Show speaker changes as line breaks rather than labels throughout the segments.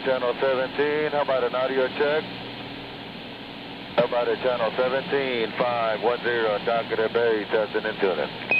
channel 17. How about an audio check? How about a channel 17, 510, Talkative Bay, testing and tuning.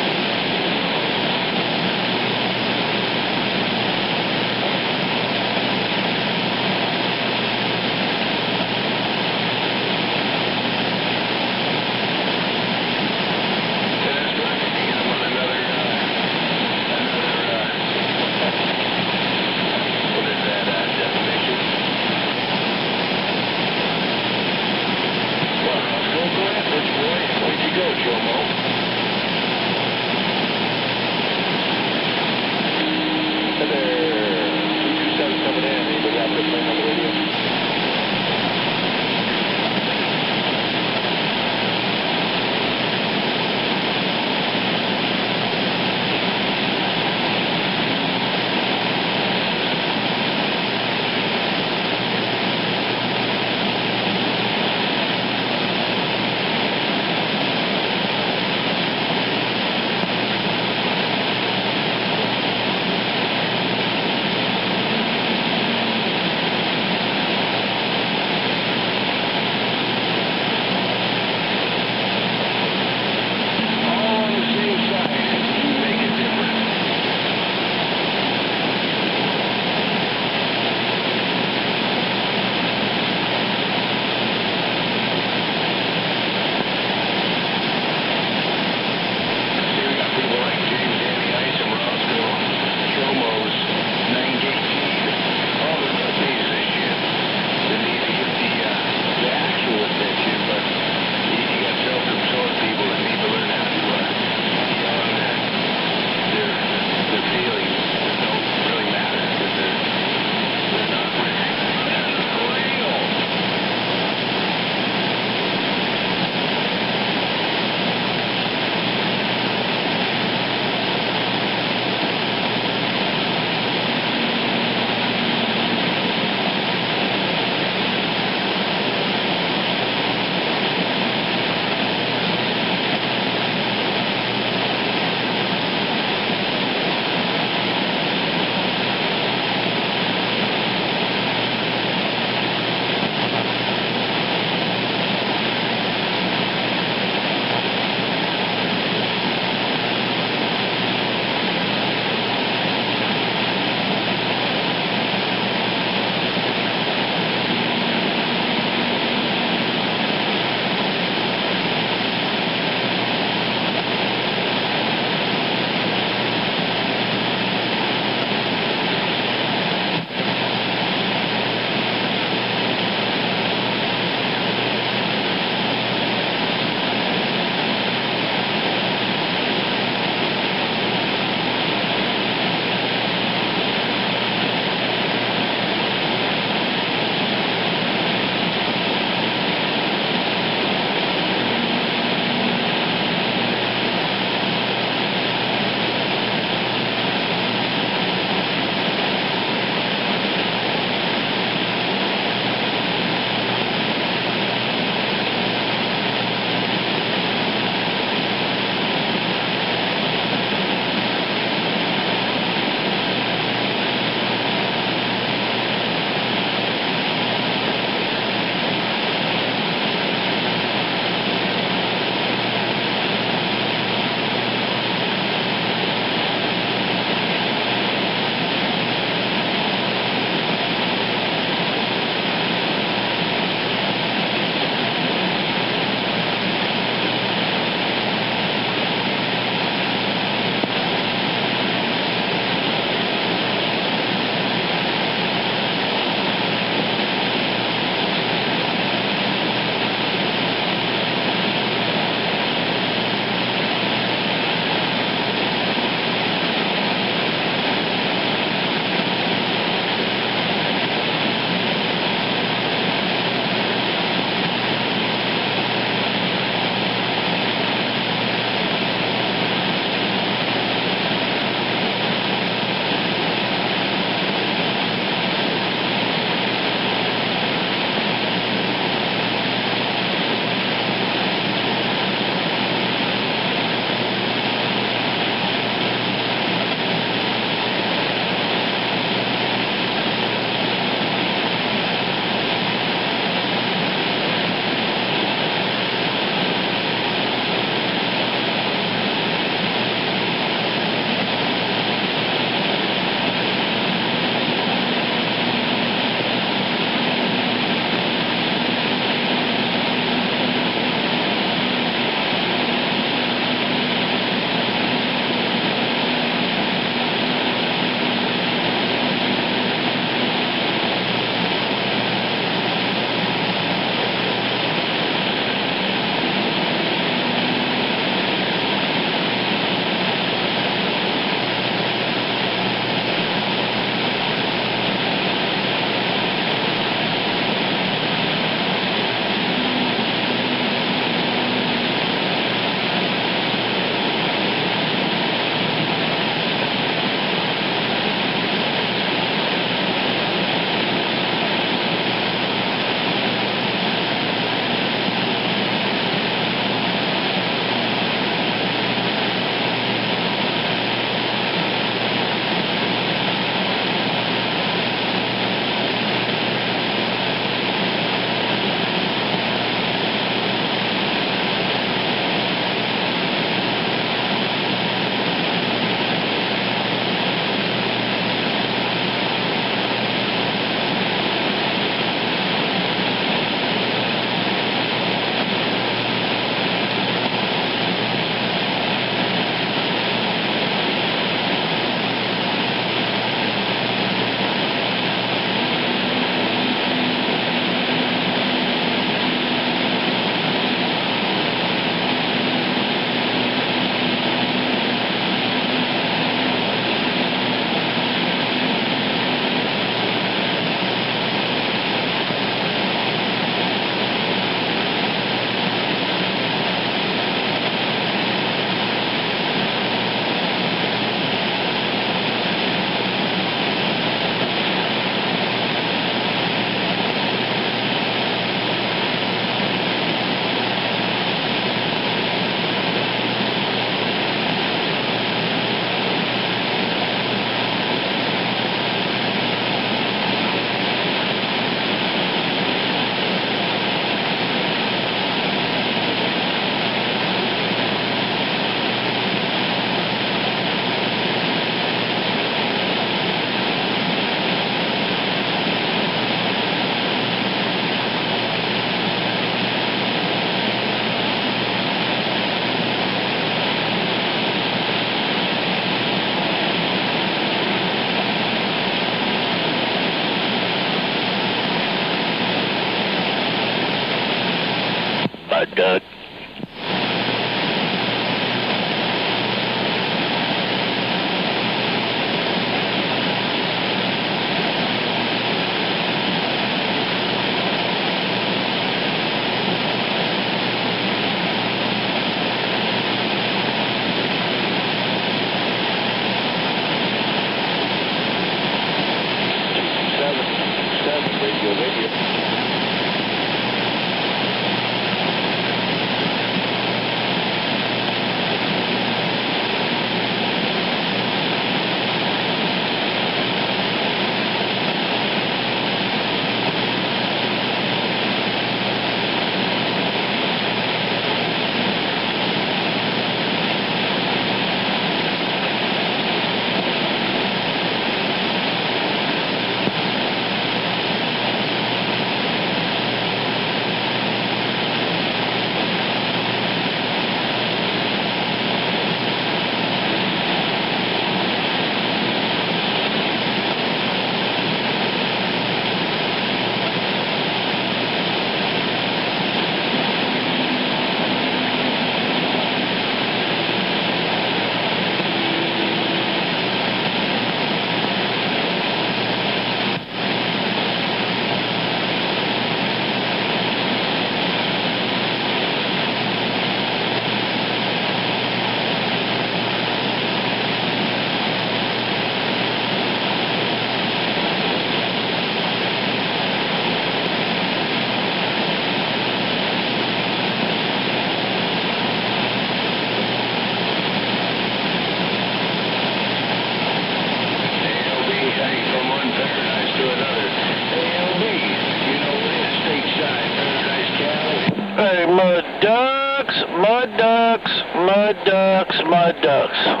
Ducks, mud ducks, mud ducks, mud ducks.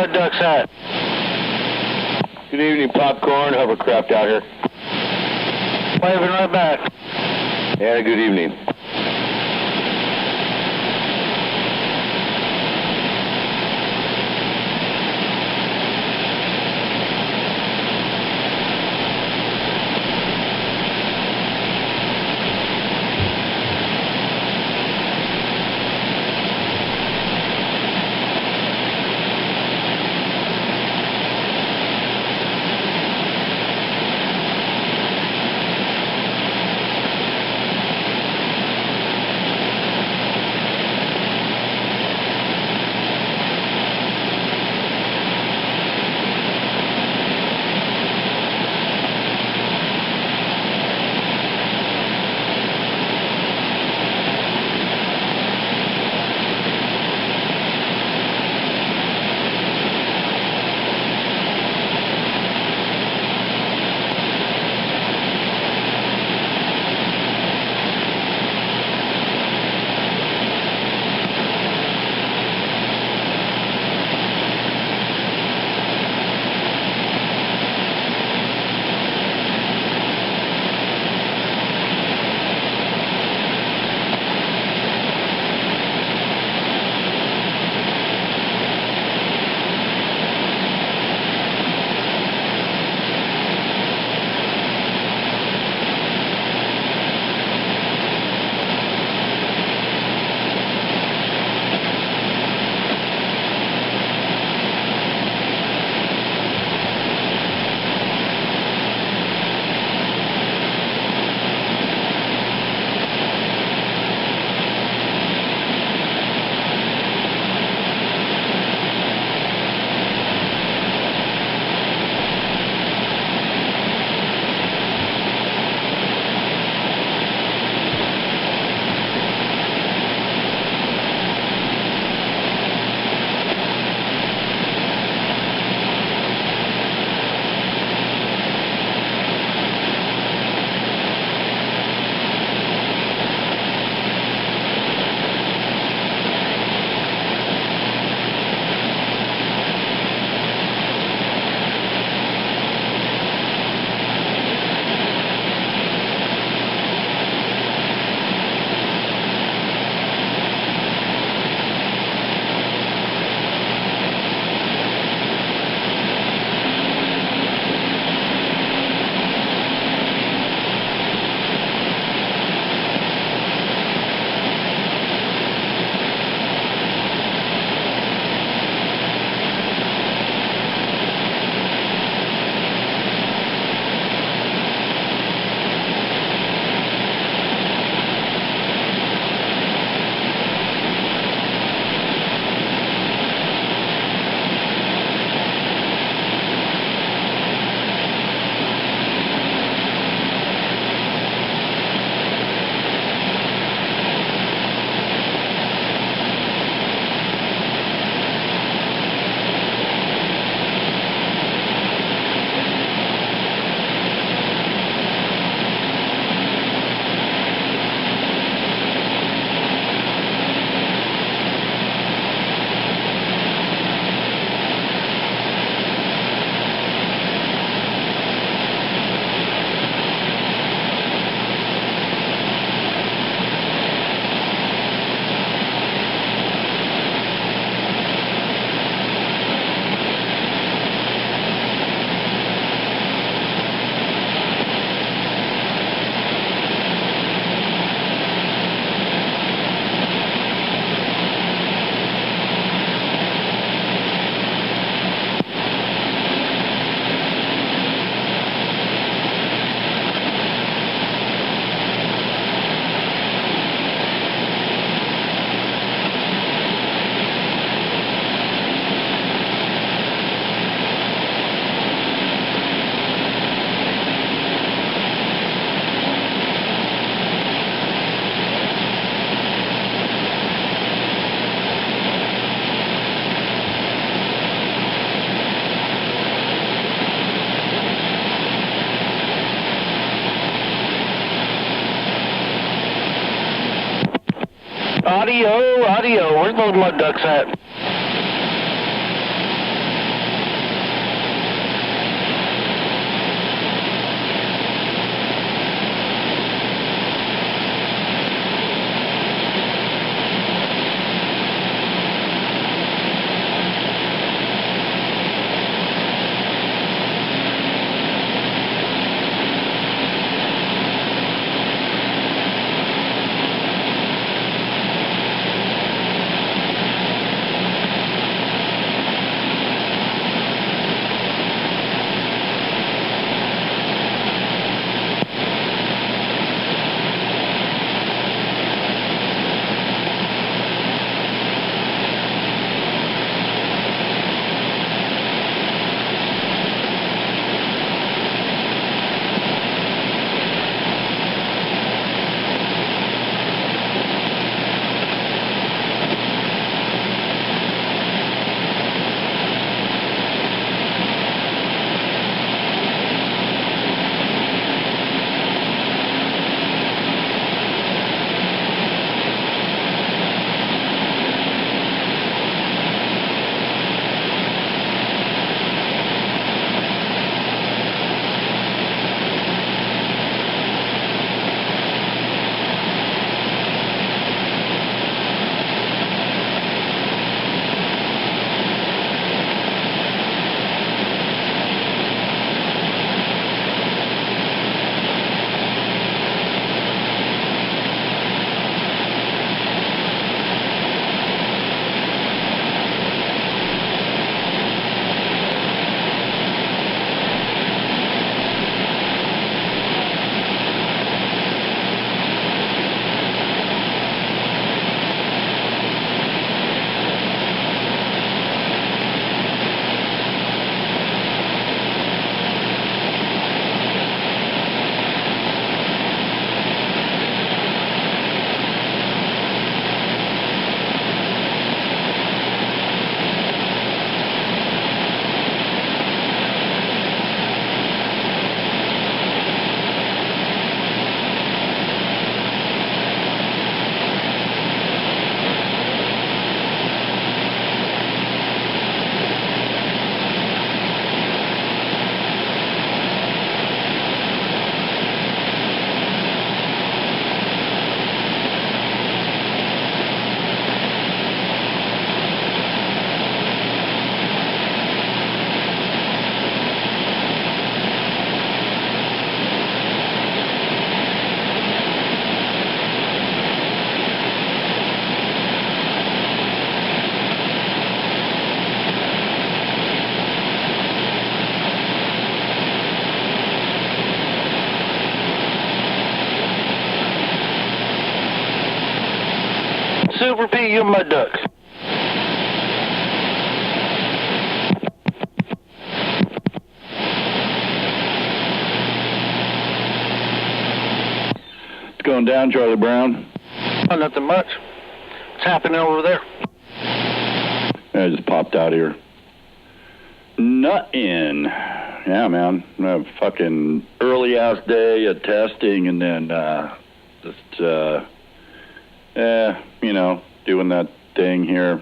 mud ducks at?
Good evening, Popcorn. Hovercraft out here.
Waving right back.
And good evening.
Audio, audio. Where's those mud ducks at? Super P, you mud ducks.
What's going down, Charlie Brown?
Oh, nothing much. What's happening over there?
I just popped out here. Nothing. Yeah, man. A fucking early ass day of testing, and then doing that thing here.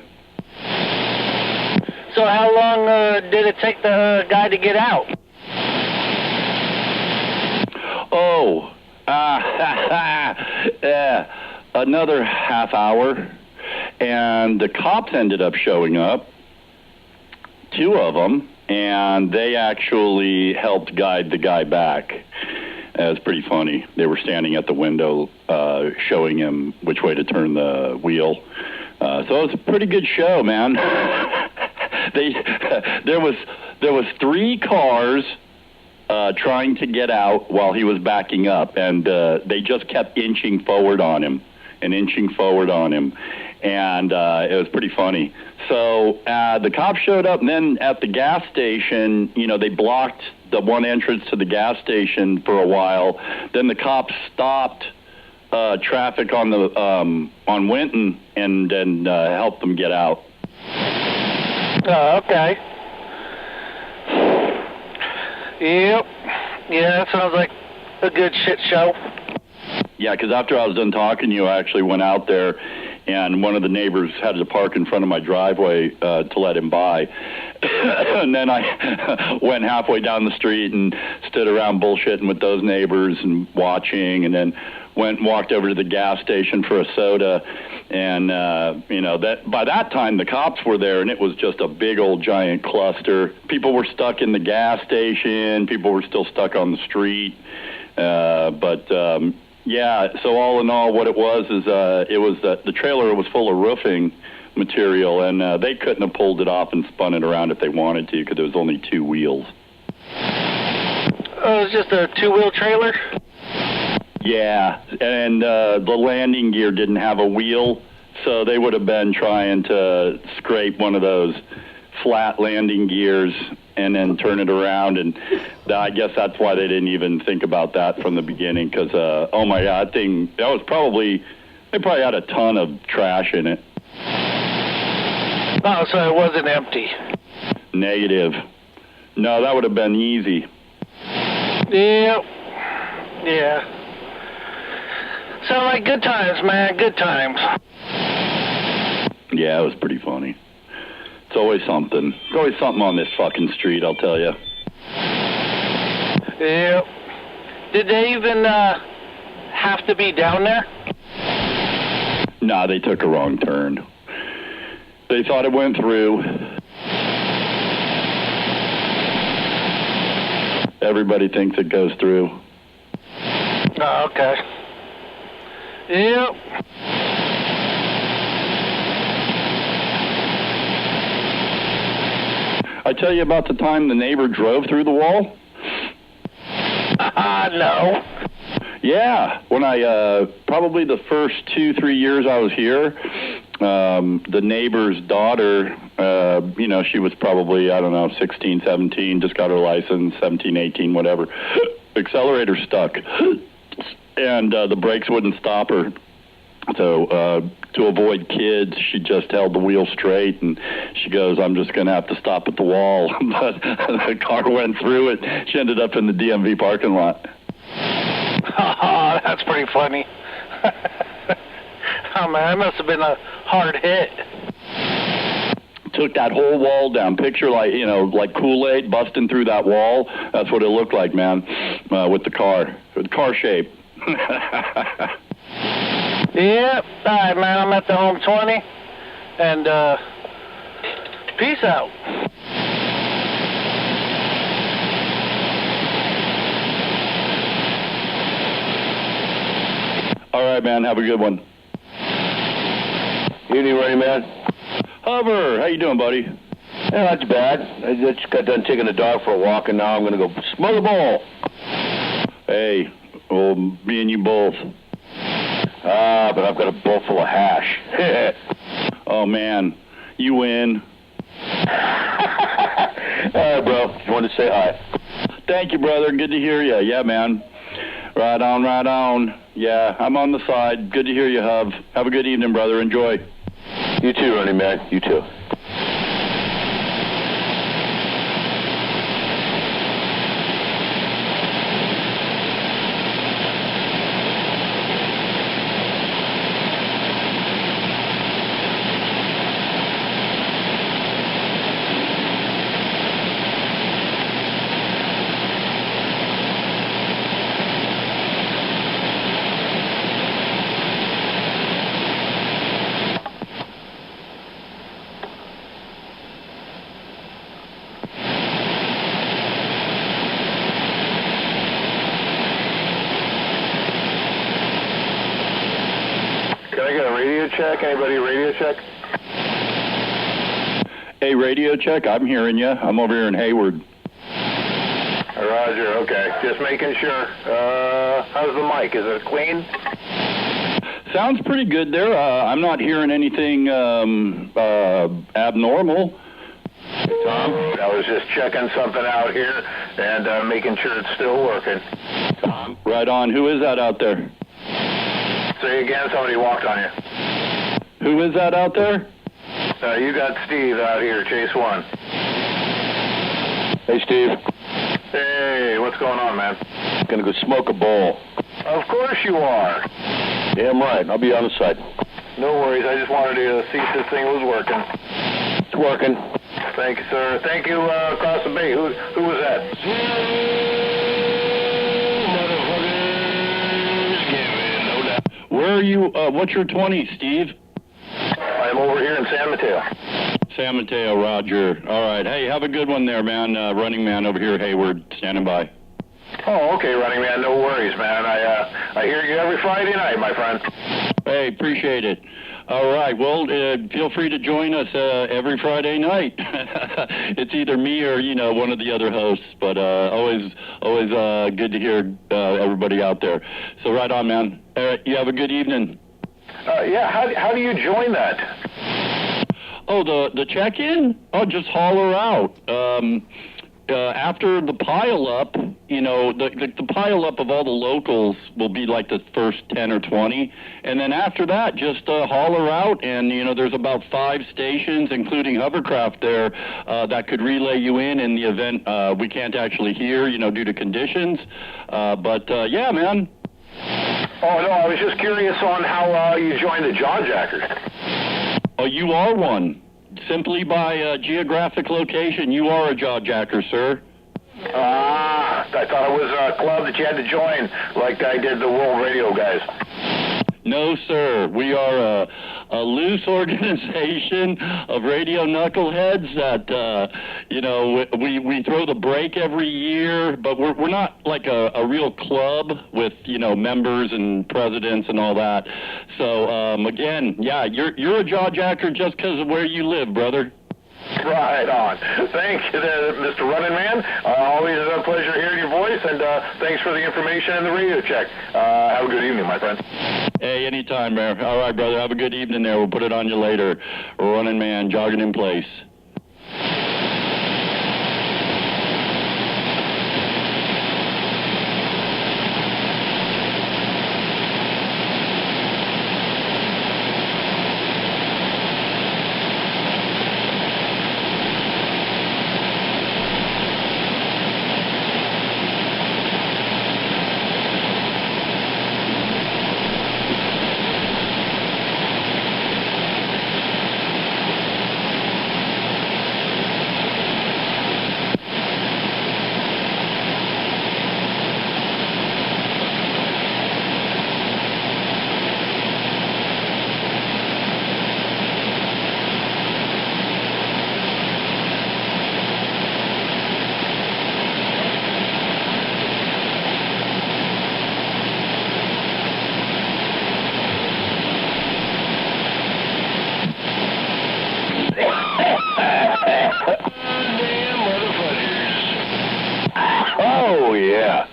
So how long did it take the guy to get out?
Oh, yeah, another half hour, and the cops ended up showing up, 2 of them, and they actually helped guide the guy back. It was pretty funny. They were standing at the window showing him which way to turn the wheel. So it was a pretty good show, man. There was 3 cars trying to get out while he was backing up, and they just kept inching forward on him, and it was pretty funny. So the cops showed up, and then at the gas station, they blocked the one entrance to the gas station for a while. Then the cops stopped traffic on the on Winton, and then helped them get out.
Oh, okay. Yep. Yeah, that sounds like a good shit show.
Yeah, because after I was done talking to you, I actually went out there, and one of the neighbors had to park in front of my driveway to let him by. And then I went halfway down the street and stood around bullshitting with those neighbors and watching, and then went and walked over to the gas station for a soda. And, that by that time, the cops were there, and it was just a big old giant cluster. People were stuck in the gas station. People were still stuck on the street. Yeah, so all in all, what it was is it was the trailer was full of roofing material, and they couldn't have pulled it off and spun it around if they wanted to, because there was only 2 wheels.
Oh, it was just a 2-wheel trailer?
Yeah, and the landing gear didn't have a wheel, so they would have been trying to scrape one of those flat landing gears and then turn it around, and I guess that's why they didn't even think about that from the beginning, because, oh my God, they probably had a ton of trash in it.
Oh, so it wasn't empty.
Negative. No, that would have been easy.
Yep. Yeah. Sound like good times, man, good times.
Yeah, it was pretty funny. It's always something. There's always something on this fucking street, I'll tell you.
Yep. Did they even have to be down there?
Nah, they took a wrong turn. They thought it went through. Everybody thinks it goes through.
Oh, okay. Yep.
I tell you about the time the neighbor drove through the wall?
No.
Yeah, when probably the first 2-3 years I was here, the neighbor's daughter, she was probably, 16, 17, just got her license, 17, 18, whatever. Accelerator stuck, and the brakes wouldn't stop her. So to avoid kids, she just held the wheel straight, and she goes, I'm just going to have to stop at the wall. But the car went through it. She ended up in the DMV parking lot.
Oh, that's pretty funny. Oh, man, that must have been a hard hit.
Took that whole wall down. Picture like Kool-Aid busting through that wall. That's what it looked like, man, with the car shape.
Yep. All right, man, I'm at the home 20, and peace out.
All right, man, have a good one.
Evening, Ray, man.
Hover, how you doing, buddy?
Yeah, not too bad. I just got done taking the dog for a walk, and now I'm going to go smoke a bowl.
Hey, well, me and you both.
But I've got a bowl full of hash.
Oh, man. You win.
All right, bro. Just wanted to say hi.
Thank you, brother. Good to hear you. Yeah, man. Right on, right on. Yeah, I'm on the side. Good to hear you, Hub. Have a good evening, brother. Enjoy.
You too, Running Man. You too.
Can I get a radio check? Anybody radio check?
Hey, radio check. I'm hearing you. I'm over here in Hayward.
Roger, okay. Just making sure. How's the mic? Is it clean?
Sounds pretty good there. I'm not hearing anything abnormal.
Tom, I was just checking something out here and making sure it's still working. Tom?
Right on. Who is that out there?
Say again, somebody walked on you.
Who is that out there?
You got Steve out here, Chase 1.
Hey, Steve.
Hey, what's going on, man?
Gonna go smoke a bowl.
Of course you are.
Damn right. I'll be on the side.
No worries, I just wanted to see if this thing was working.
It's working.
Thank you, sir. Thank you, across the bay. Who was that?
Where are you? What's your 20, Steve?
I'm over here in San Mateo.
San Mateo, Roger. All right. Hey, have a good one there, man. Running Man over here, Hayward, standing by.
Oh, okay, Running Man. No worries, man. I hear you every Friday night, my friend.
Hey, appreciate it. All right. Well, feel free to join us every Friday night. It's either me or, one of the other hosts, but always good to hear everybody out there. So right on, man. You have a good evening.
Yeah, how do you join that?
Oh, the check-in? Oh, just holler out. After the pile-up, the pile-up of all the locals will be like the first 10 or 20. And then after that, just holler out. And, there's about 5 stations, including hovercraft there, that could relay you in the event we can't actually hear, due to conditions. But yeah, man.
Oh, no, I was just curious on how you joined the Jawjackers.
Oh, you are one. Simply by geographic location, you are a Jawjacker, sir.
I thought it was a club that you had to join, like I did the World Radio guys.
No, sir. We are a loose organization of radio knuckleheads that, we throw the break every year, but we're not like a real club with, members and presidents and all that. So, again, yeah, you're a Jawjacker just because of where you live, brother.
Right on. Thank you, Mr. Running Man. Always a pleasure hearing your voice, and thanks for the information and the radio check. Have a good evening, my friend.
Hey, anytime, man. All right, brother. Have a good evening there. We'll put it on you later. Running Man, jogging in place.
Oh, yeah.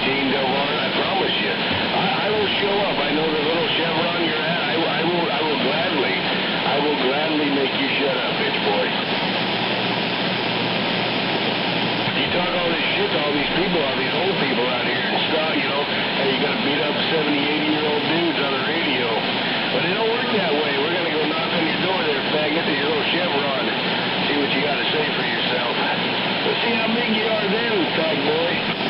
18, Delmar. I promise you. I will show up. I know the little Chevron you're at. I will gladly make you shut up, bitch boy. You talk all this shit to all these people, all these old people out here and stuff, you know, and you got to beat up 70, 80-year-old dudes on the radio. But it don't work that way. We're going to go knock on your door there, faggot, to your little Chevron. See what you got to say for yourself. Let's see how big you are then, fag boy.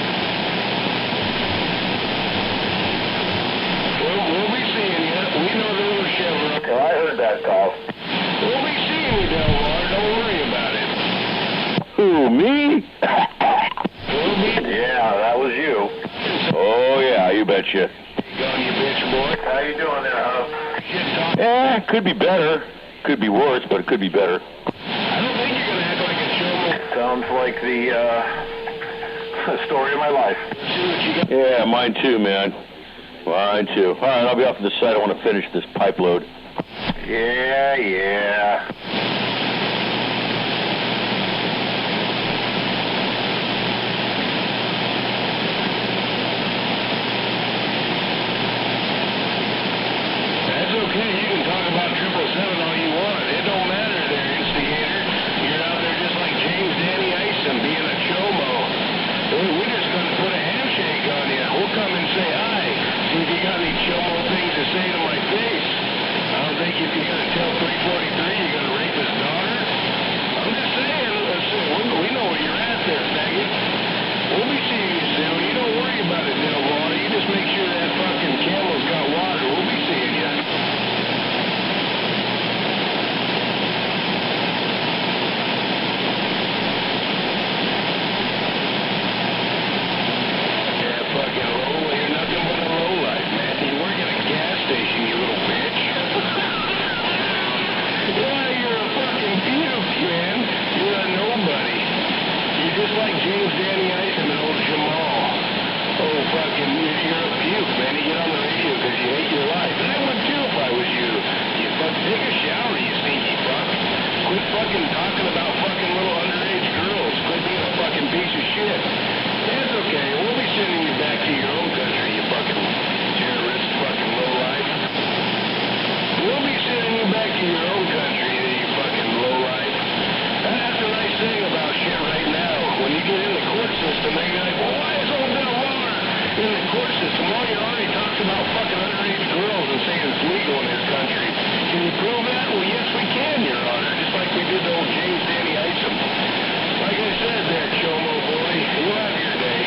We'll be seeing you. We know the little Chevron.
I heard that call.
We'll be seeing you, Delmar. Don't worry about it.
Who, me?
We'll be...
Yeah, that was you.
Oh, yeah, you betcha.
Gone, you bitch boy.
How you doing there, huh?
Shit talk.
Could be better. Could be worse, but it could be better.
I don't think you're going to act like a showman.
Sounds like the story of my life.
See what you got.
Yeah, mine too, man. Mine too. All right, I'll be off to the side. I want to finish this pipe load.
Yeah.
That's okay. You can talk about 777 all you want. It don't matter there, instigator. You're out there just like James Danny Isom being a chomo. We're just going to put a handshake on you. We'll come and say hi. See if you got any chomo things to say to my face. I don't think if you're going to tell 343 you're going to rape his daughter. I'm just saying, we know where you're at there, faggot. We'll be seeing you soon. You don't worry about it, Delmar. You just make sure that fucking camel's got water. We'll be seeing you. Yeah, fucking low. You're nothing but a low life, man. You work at a gas station, you little bitch. Yeah, you're a fucking puke, man. You're a nobody. You're just like James Danny Isom and old Jamal. Oh, fucking, you're a puke, man. You get on the radio because you hate your life. And I would too if I was you. You fuck, take a shower, you stinky fuck. Quit fucking talking about fucking little underage girls. Quit being a fucking piece of shit. It's okay. We'll be sending you back to your own country, you fucking terrorist, fucking lowlife. We'll be sending you back to your own country, you fucking lowlife. That's the nice thing about shit right now. When you get in the court system, they're like, well, why is old Delmar in the court system? Well, he already talks about fucking underage girls and saying it's legal in his country. Can you prove that? Well, yes, we can, Your Honor, just like we did to old James Danny Isom. Like I said there, Chomo boy, you'll have your day.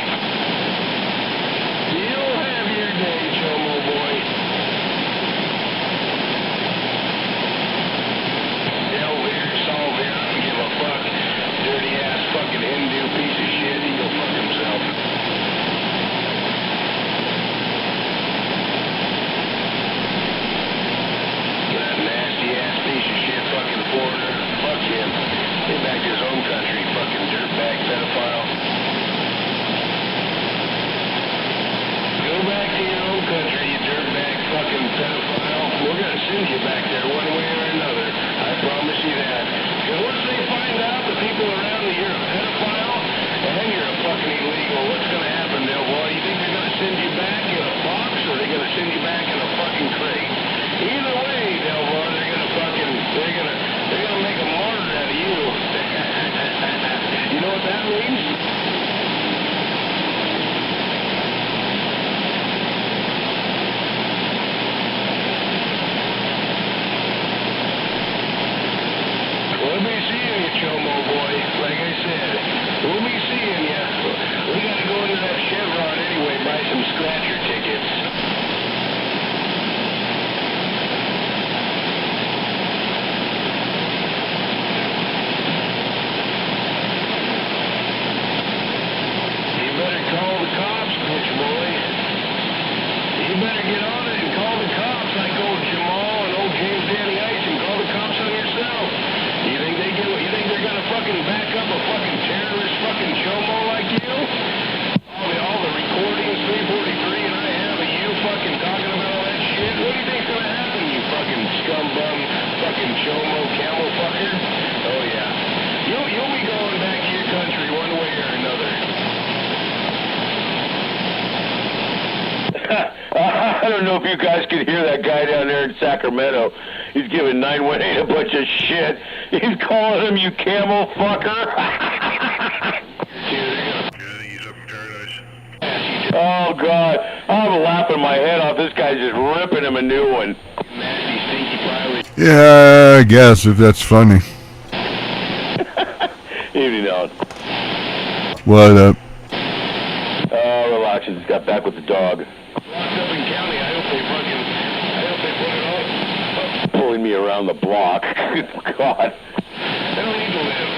You'll have your day, Chomo boy. Hell here, solve here, I don't give a fuck. Dirty ass fucking Hindu piece of shit, he go fuck himself. That nasty ass piece of shit fucking foreigner. Fuck him. Get back to his own country, fucking dirtbag pedophile. Go back to your own country, you dirtbag fucking pedophile. We're gonna send you back there one way or another. I promise you that. Because once they find out the people around that you're a pedophile and you're a fucking illegal, what's gonna happen, Delmar? You think they're gonna send you back in a box or are they gonna send you back in a fucking crate? Either way, Delmar, they're gonna make a martyr out of you. You know what that means? We'll be seeing you, Chomo boy. Like I said, we'll be seeing you. We gotta go into that Chevron anyway, buy some scratcher tickets. You better call the cops, bitch boy. You better get on it and call the cops like old Jamal and old James Danny Isom. Call the cops on yourself. You think they're gonna fucking back up a fucking terrorist fucking chomo like you? All the recordings, 343, and I have of
I don't know if you guys can hear that guy down there in Sacramento. He's giving 918 a bunch of shit. He's calling him, you camel fucker. Oh, God. I'm laughing my head off. This guy's just ripping him a new one.
Yeah, I guess, if that's funny.
Evening, Alan.
What up?
Oh, relax. I just got back with the dog.
Locked up in county. I hope they put it on.
Pulling me around the block. Good God.
They don't need to live.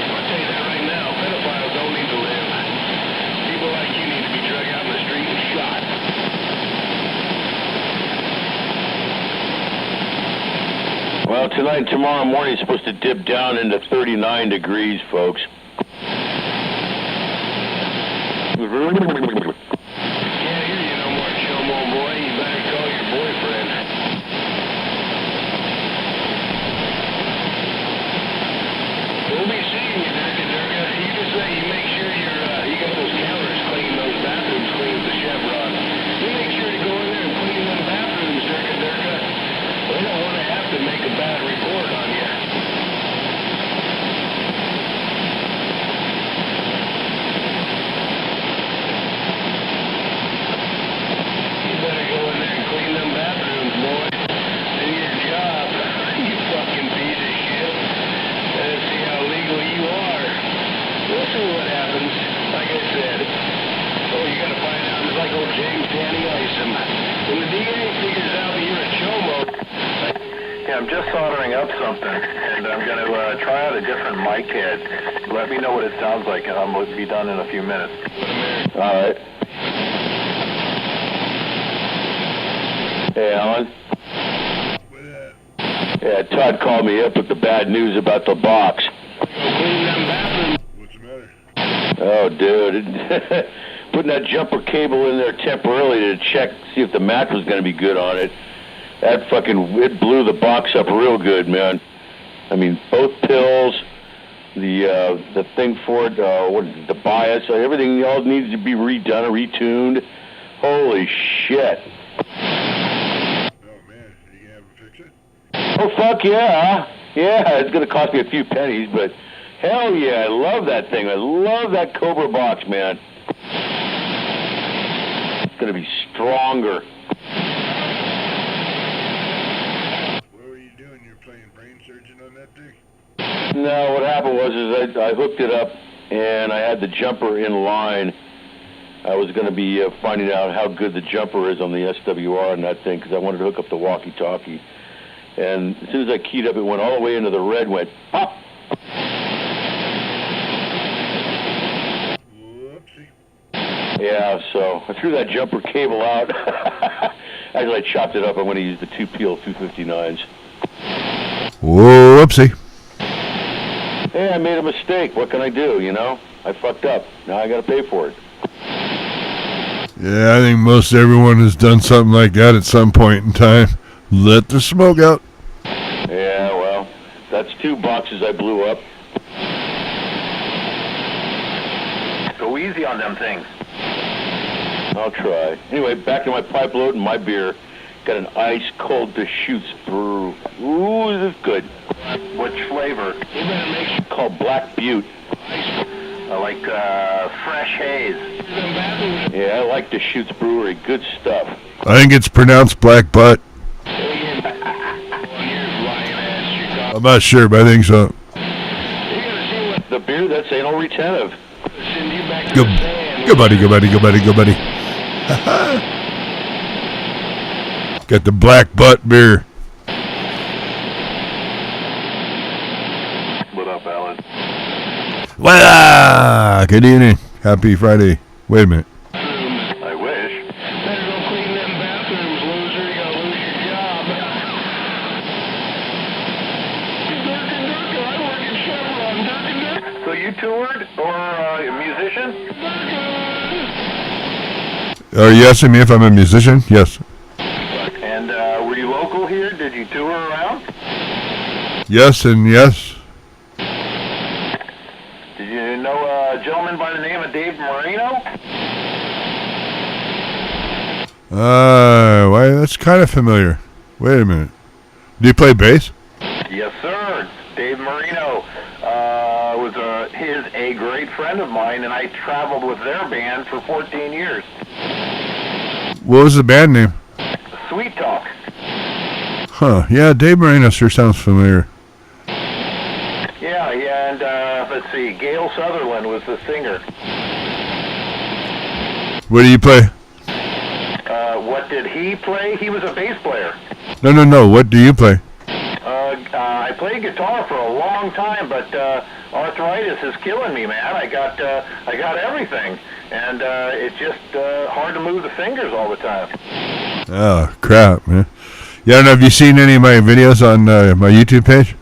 I'll tell you that right now. Pedophiles don't need to live. People like you need to be dragged out in the street and shot.
Well, tonight and tomorrow morning is supposed to dip down into 39 degrees, folks.
Can't hear you no more, Chomo boy. You better call your boyfriend. We'll be seeing you, Durga. You just say you make sure you got those counters clean, those bathrooms clean with the Chevron. You make sure to go in there and clean them bathrooms, Durga. We don't want to have to make a bad report on you. You better go in there and clean them bathrooms, boy. Do your job. You fucking piece of shit. Let's see how legal you are. We'll see what happens. Like I said, you gotta find out. It's like old James Danny Isom. When the DA figures out that you're a chomo.
Yeah, I'm just soldering up something, and I'm going to try out a different mic head. Let me know what it sounds like, and I'm going to be done in a few minutes.
All right. Hey, Alan. Yeah, Todd called me up with the bad news about the box.
Clean them bathrooms.
What's the matter?
Oh, dude. Putting that jumper cable in there temporarily to check, see if the match was going to be good on it. That it blew the box up real good, man. I mean, both pills, the thing for it, what is it, the bias, everything all needs to be redone or retuned. Holy shit.
Oh, man. Are you going to have to fix it?
Oh, fuck yeah. Yeah, it's going to cost me a few pennies, but hell yeah, I love that thing. I love that Cobra box, man. It's going to be stronger.
What were you doing? You're playing brain surgeon on that thing?
No, what happened was I hooked it up, and I had the jumper in line. I was going to be finding out how good the jumper is on the SWR and that thing, because I wanted to hook up the walkie-talkie. And as soon as I keyed up, it went all the way into the red, went pop.
Whoopsie.
Yeah, so I threw that jumper cable out. Actually, I chopped it up. I'm going to use the 2PL 259s.
Whoopsie.
Hey, I made a mistake. What can I do, you know? I fucked up. Now I got to pay for it.
Yeah, I think most everyone has done something like that at some point in time. Let the smoke out.
Yeah, well, that's 2 boxes I blew up.
Go easy on them things.
I'll try. Anyway, back to my pipe load and my beer. Got an ice cold Deschutes brew. Ooh, this is good.
Which flavor?
You better make sure
Called Black Butte.
I like fresh haze.
them bathrooms.
Yeah, I like Deschutes Brewery. Good stuff.
I think it's pronounced black butt. I'm not sure, but I think so.
You gotta see what
The beer, that's anal retentive.
send you back to
Go,
the sand.
go buddy, go buddy, go buddy, go buddy. Got the black butt beer.
What up, Alan?
Wow! Good evening. Happy Friday. Wait a minute.
I wish.
Better go clean them bathrooms, loser. You're gonna lose your job. Durka, I work in Chevron. Durka.
So you toured, or a musician?
Are you asking me if I'm a musician? Yes.
And were you local here? Did you tour around?
Yes and yes.
Did you know a gentleman by the name of Dave Marino?
Why, that's kind of familiar. Wait a minute. Do you play bass?
Yes, sir. Dave Marino was a great friend of mine, and I traveled with their band for 14 years.
What was the band name?
Sweet Talk.
Huh. Yeah, Dave Marino sure sounds familiar.
Yeah, and let's see, Gail Sutherland was the singer.
What do you play?
What did he play? He was a bass player.
No. What do you play?
I played guitar for a long time, but arthritis is killing me, man. I got everything, and it's just hard to move the fingers all the time.
Oh, crap, man. Yeah, I don't know, have you seen any of my videos on my YouTube page?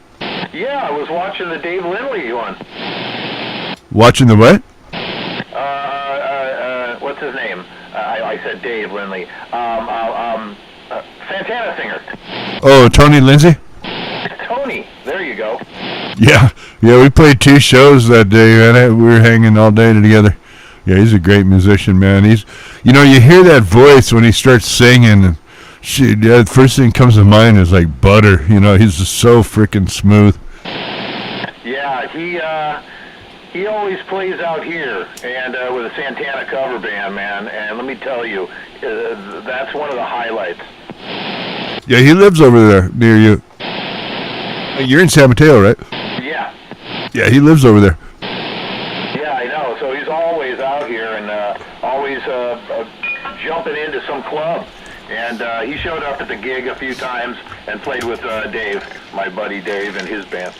Yeah, I was watching the Dave Lindley one.
Watching the what?
What's his name? I said Dave Lindley. Santana singer.
Oh, Tony Lindsay?
Tony. There you go.
Yeah, we played 2 shows that day, man. We were hanging all day together. Yeah, he's a great musician, man. He's, you hear that voice when he starts singing, and the first thing comes to mind is like butter. He's just so freaking smooth.
Yeah, he always plays out here, and with a Santana cover band, man. And let me tell you, that's one of the highlights.
Yeah, he lives over there near you. You're in San Mateo, right?
Yeah.
Yeah, he lives over there.
Yeah, I know. So he's always out here and always jumping into some club. And he showed up at the gig a few times and played with Dave, my buddy Dave, and his band.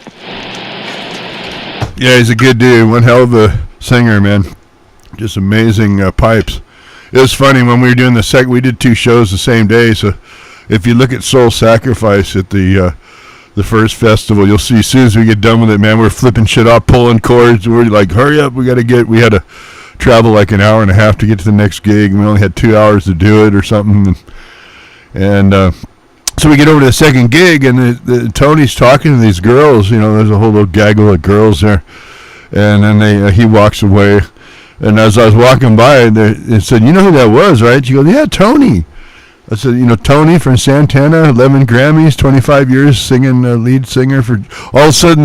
Yeah, he's a good dude. One hell of a singer, man. Just amazing pipes. It was funny when we were doing we did 2 shows the same day. So if you look at Soul Sacrifice at the first festival, you'll see as soon as we get done with it, man, we're flipping shit off, pulling cords. We're like, hurry up, we had to travel like an hour and a half to get to the next gig, and we only had 2 hours to do it or something. And so we get over to the second gig, and Tony's talking to these girls. There's a whole little gaggle of girls there, and then he walks away. And as I was walking by, they said, "You know who that was, right?" She goes, "Yeah, Tony." I said, Tony from Santana, 11 Grammys, 25 years singing lead singer for. All of a sudden,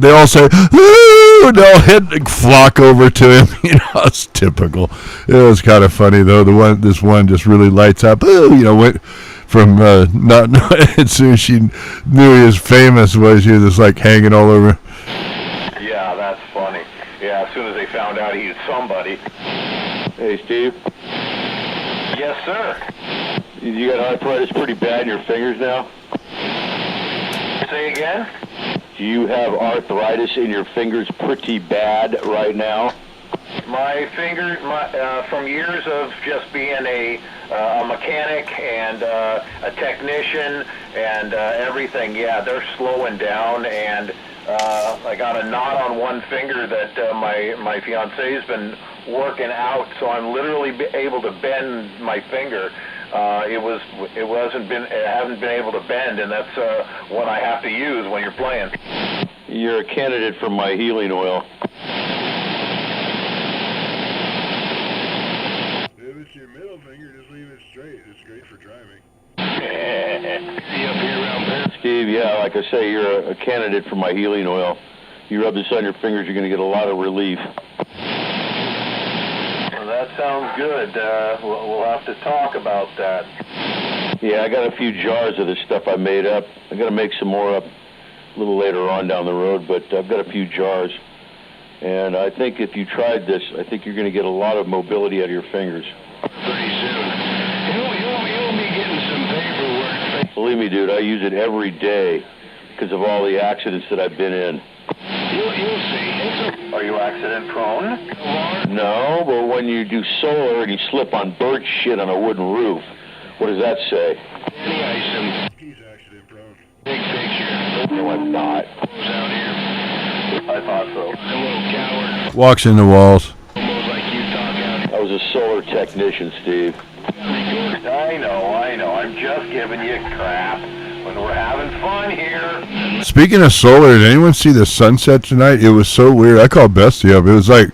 they all say, "Woo!" And they all flock over to him. It's typical. It was kind of funny though. This one just really lights up. Went from not as soon as she knew he was famous, she was just like hanging all over.
Yeah, that's funny. Yeah, as soon as they found out he's somebody.
Hey, Steve.
Yes, sir.
You got arthritis pretty bad in your fingers now?
Say again?
Do you have arthritis in your fingers pretty bad right now?
My fingers, from years of just being a mechanic and a technician and everything, yeah, they're slowing down, and I got a knot on one finger that my fiance's been working out, so I'm literally able to bend my finger. It haven't been able to bend, and that's what I have to use when you're playing.
You're a candidate for my healing oil.
If it's your middle finger, just leave it straight. It's great for driving.
Steve, yeah, like I say, you're a candidate for my healing oil. You rub this on your fingers, you're going to get a lot of relief.
Well, that sounds good. We'll have to talk about that.
Yeah, I got a few jars of this stuff I made up. I'm going to make some more up a little later on down the road, but I've got a few jars. And I think if you tried this, I think you're going to get a lot of mobility out of your fingers.
Pretty soon. You'll be getting some paperwork.
Believe me, dude, I use it every day because of all the accidents that I've been in.
You'll see.
Are you accident prone?
No, but when you do solar and you slip on bird shit on a wooden roof, what does that say?
Danny Isom.
He's accident prone.
Big picture.
No, I'm not.
Goes out here.
I thought so.
A little coward.
Walks in the walls.
Almost like you talk out.
I was a solar technician, Steve.
I know. I'm just giving you crap when we're having fun here.
Speaking of solar, did anyone see the sunset tonight? It was so weird. I called Bestie up. It was like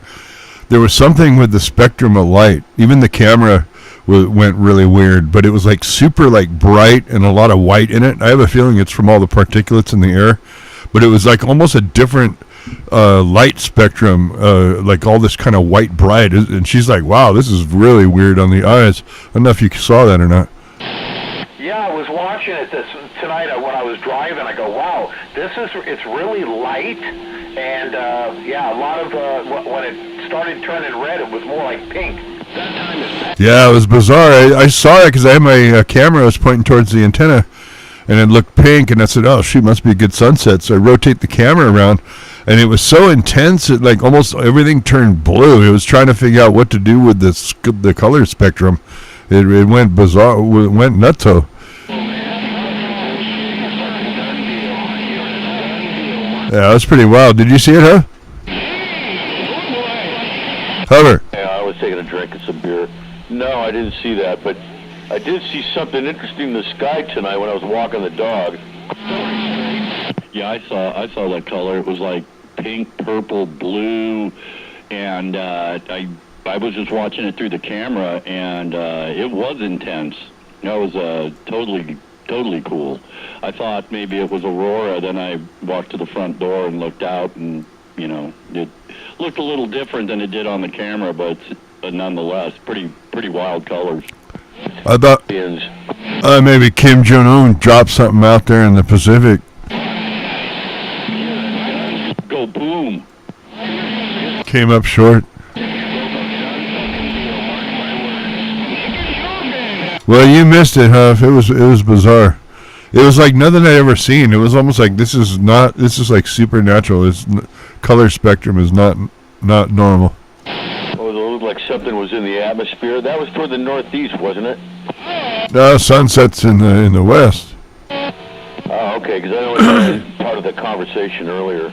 there was something with the spectrum of light. Even the camera went really weird, but it was like super like bright and a lot of white in it. I have a feeling it's from all the particulates in the air, but it was like almost a different light spectrum, like all this kind of white bright. And she's like, wow, this is really weird on the eyes. I don't know if you saw that or not.
Yeah, I was watching it tonight when I was driving. I go, wow, it's really light, and yeah, a lot of when it started turning red, it was more like pink. That time is
Yeah, it was bizarre. I saw it because I had my camera was pointing towards the antenna, and it looked pink, and I said, oh, shoot, must be a good sunset. So I rotate the camera around, and it was so intense, it like almost everything turned blue. It was trying to figure out what to do with the color spectrum. It went bizarre, it went nutso. Yeah, that was pretty wild. Did you see it, huh? Hover.
Yeah, I was taking a drink of some beer. No, I didn't see that, but I did see something interesting in the sky tonight when I was walking the dog.
Yeah, I saw that color. It was like pink, purple, blue, and I was just watching it through the camera, and it was intense. That was totally cool. I thought maybe it was aurora. Then I walked to the front door and looked out, and it looked a little different than it did on the camera, but nonetheless, pretty wild colors.
I thought maybe Kim Jong-un dropped something out there in the Pacific.
Go boom.
Came up short. Well, you missed it, Huff. It was bizarre. It was like nothing I'd ever seen. It was almost like this is like supernatural. Color spectrum is not normal.
Oh, it looked like something was in the atmosphere. That was toward the northeast, wasn't it?
No, sunset's in the west.
Oh, okay, because I know it was part of the conversation earlier.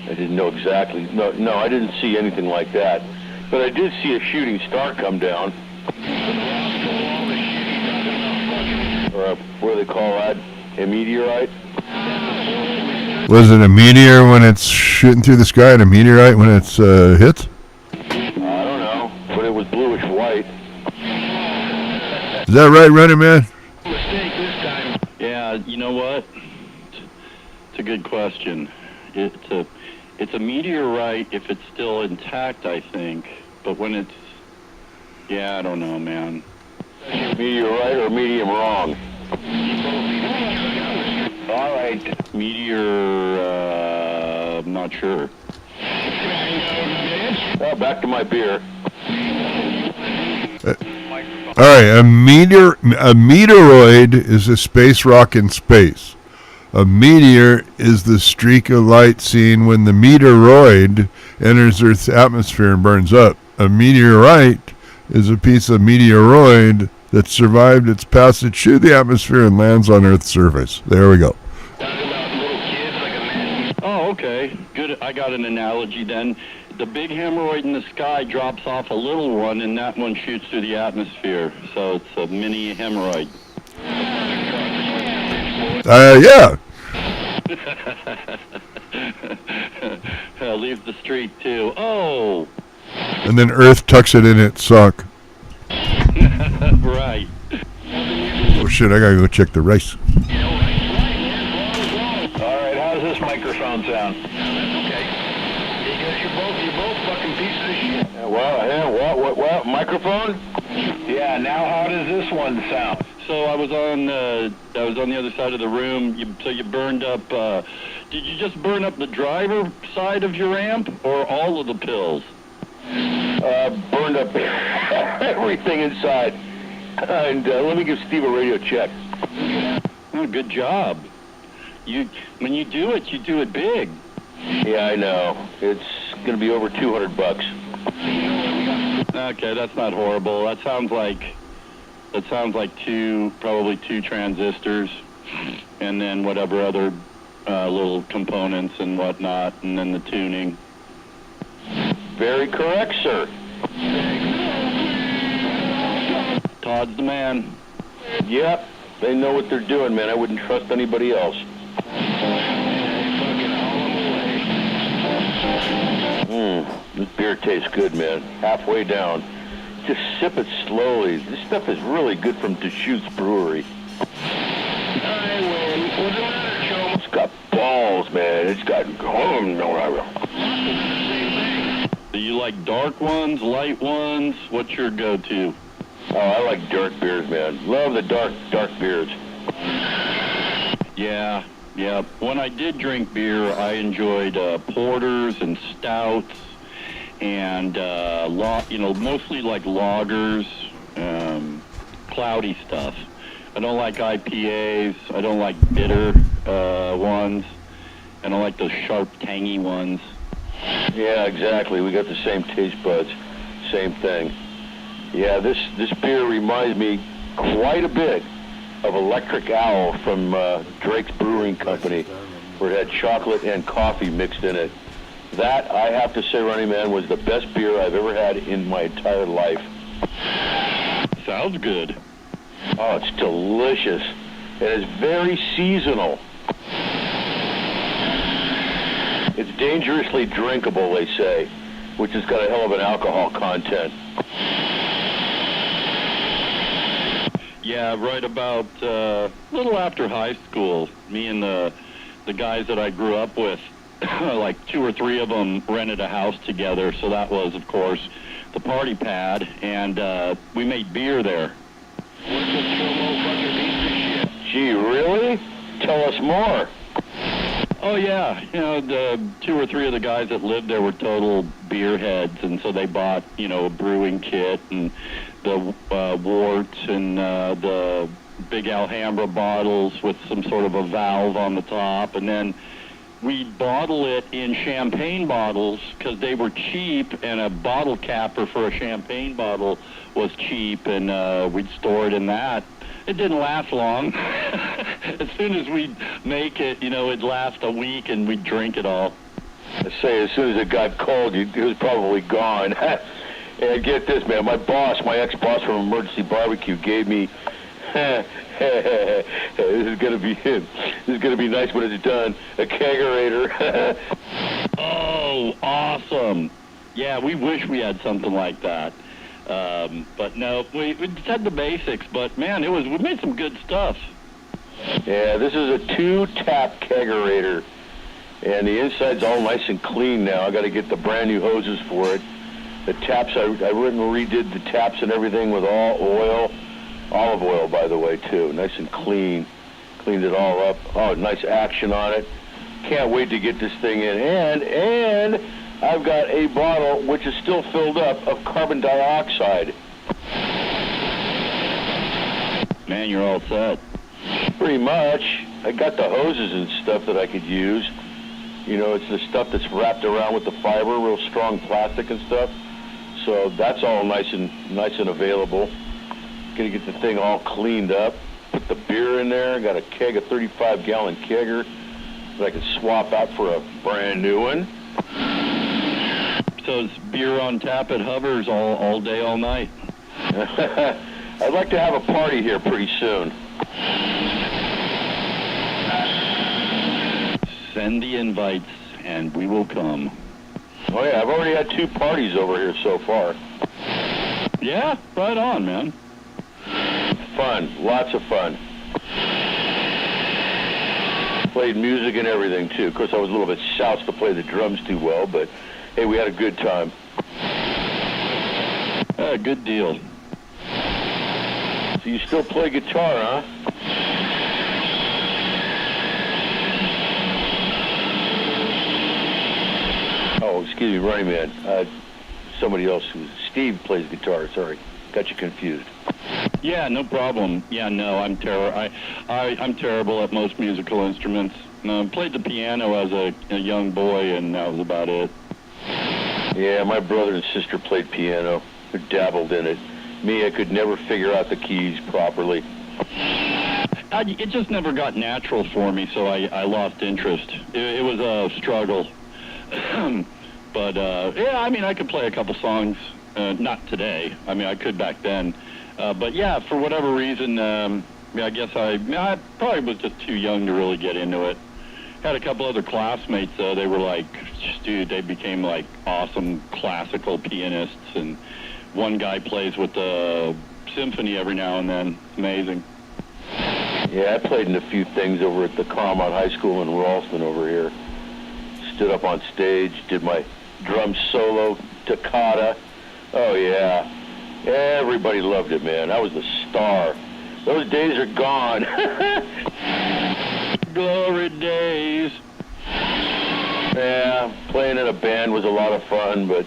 I didn't know exactly. No, I didn't see anything like that. But I did see a shooting star come down. Or what do they call that? A meteorite?
Was it a meteor when it's shooting through the sky and a meteorite when it's hits?
I don't know, but it was bluish white.
Is that right, Running Man?
Yeah, you know what? It's a good question. It's a meteorite if it's still intact, I think. But when it's... Yeah, I don't know, man.
Meteorite or medium wrong?
all right.
Meteor, I'm not sure.
Well, back to my beer.
All right, a meteoroid is a space rock in space. A meteor is the streak of light seen when the meteoroid enters Earth's atmosphere and burns up. A meteorite is a piece of meteoroid that survived its passage through the atmosphere and lands on Earth's surface. There we go.
Oh, okay. Good. I got an analogy then. The big hemorrhoid in the sky drops off a little one, and that one shoots through the atmosphere. So it's a mini hemorrhoid.
Yeah.
Leaves the street, too. Oh!
And then Earth tucks it in its sock.
Right.
Oh, shit, I gotta go check the rice.
All right, how does this microphone sound? Okay. You're both fucking pieces of shit.
What? Microphone?
Yeah, now how does this one sound?
So I was on the other side of the room. So you burned up. Did you just burn up the driver side of your amp, or all of the pills?
Burned up everything inside. And let me give Steve a radio check.
Oh, good job. When you do it big.
Yeah, I know. It's going to be over $200.
Okay, that's not horrible. That sounds like probably two transistors, and then whatever other little components and whatnot, and then the tuning.
Very correct, sir.
Todd's the man.
Yep, they know what they're doing, man. I wouldn't trust anybody else. This beer tastes good, man. Halfway down. Just sip it slowly. This stuff is really good from Deschutes Brewery.
I win. What's the matter, chum?
It's got balls, man. It's got...
Do you like dark ones, light ones? What's your go-to?
Oh, I like dark beers, man. Love the dark beers.
Yeah. When I did drink beer, I enjoyed porters and stouts, and mostly like lagers, cloudy stuff. I don't like IPAs. I don't like bitter ones. I don't like those sharp, tangy ones.
Yeah, exactly. We got the same taste buds. Same thing. Yeah, this beer reminds me quite a bit of Electric Owl from Drake's Brewing Company, where it had chocolate and coffee mixed in it. That, I have to say, Running Man, was the best beer I've ever had in my entire life.
Sounds good.
Oh, it's delicious. And it's very seasonal. It's dangerously drinkable, they say, which has got a hell of an alcohol content.
Yeah, right about a little after high school, me and the guys that I grew up with, like 2 or 3 of them rented a house together, so that was, of course, the party pad, and we made beer there.
Gee, really? Tell us more.
Oh, yeah. The 2 or 3 of the guys that lived there were total beer heads, and so they bought, a brewing kit and the worts and the big Alhambra bottles with some sort of a valve on the top, and then we'd bottle it in champagne bottles because they were cheap, and a bottle capper for a champagne bottle was cheap, and we'd store it in that. It didn't last long. As soon as we'd make it, it'd last a week, and we'd drink it all.
I say, as soon as it got cold, it was probably gone. And get this, man, my ex-boss from Emergency Barbecue gave me, this is gonna be nice when it's done, a kegerator.
Oh, awesome. Yeah, we wish we had something like that. But no, we just had the basics, but man, we made some good stuff.
Yeah, this is a 2-tap kegerator, and the inside's all nice and clean now. I got to get the brand new hoses for it. The taps, I redid the taps and everything with all oil, olive oil, by the way, too. Nice and clean. Cleaned it all up. Oh, nice action on it. Can't wait to get this thing in. And I've got a bottle, which is still filled up, of carbon dioxide.
Man, you're all set.
Pretty much. I got the hoses and stuff that I could use. It's the stuff that's wrapped around with the fiber, real strong plastic and stuff. So that's all nice and available. Gonna get the thing all cleaned up. Put the beer in there. Got a 35-gallon kegger that I can swap out for a brand new one.
So it's beer on tap at Hovers all day, all night.
I'd like to have a party here pretty soon.
Send the invites, and we will come.
Oh, yeah, I've already had 2 parties over here so far.
Yeah, right on, man.
Fun, lots of fun. Played music and everything, too. Of course, I was a little bit south to play the drums too well, but, hey, we had a good time.
Good deal.
So you still play guitar, huh? Oh, excuse me, Running Man. Somebody else Steve plays guitar, sorry. Got you confused.
Yeah, no problem. Yeah, no, I'm terrible at most musical instruments. Played the piano as a young boy, and that was about it.
Yeah, my brother and sister played piano. They dabbled in it. Me, I could never figure out the keys properly.
It just never got natural for me, so I lost interest. It was a struggle. But, yeah, I could play a couple songs. Not today. I could back then. But, yeah, for whatever reason, I guess I probably was just too young to really get into it. Had a couple other classmates, they were like, dude, they became like awesome classical pianists, and one guy plays with the symphony every now and then. Amazing.
Yeah, I played in a few things over at the Claremont High School in Ralston over here. Stood up on stage, did my drum solo, toccata. Oh, yeah. Everybody loved it, man. I was the star. Those days are gone.
Glory days.
Yeah, playing in a band was a lot of fun, but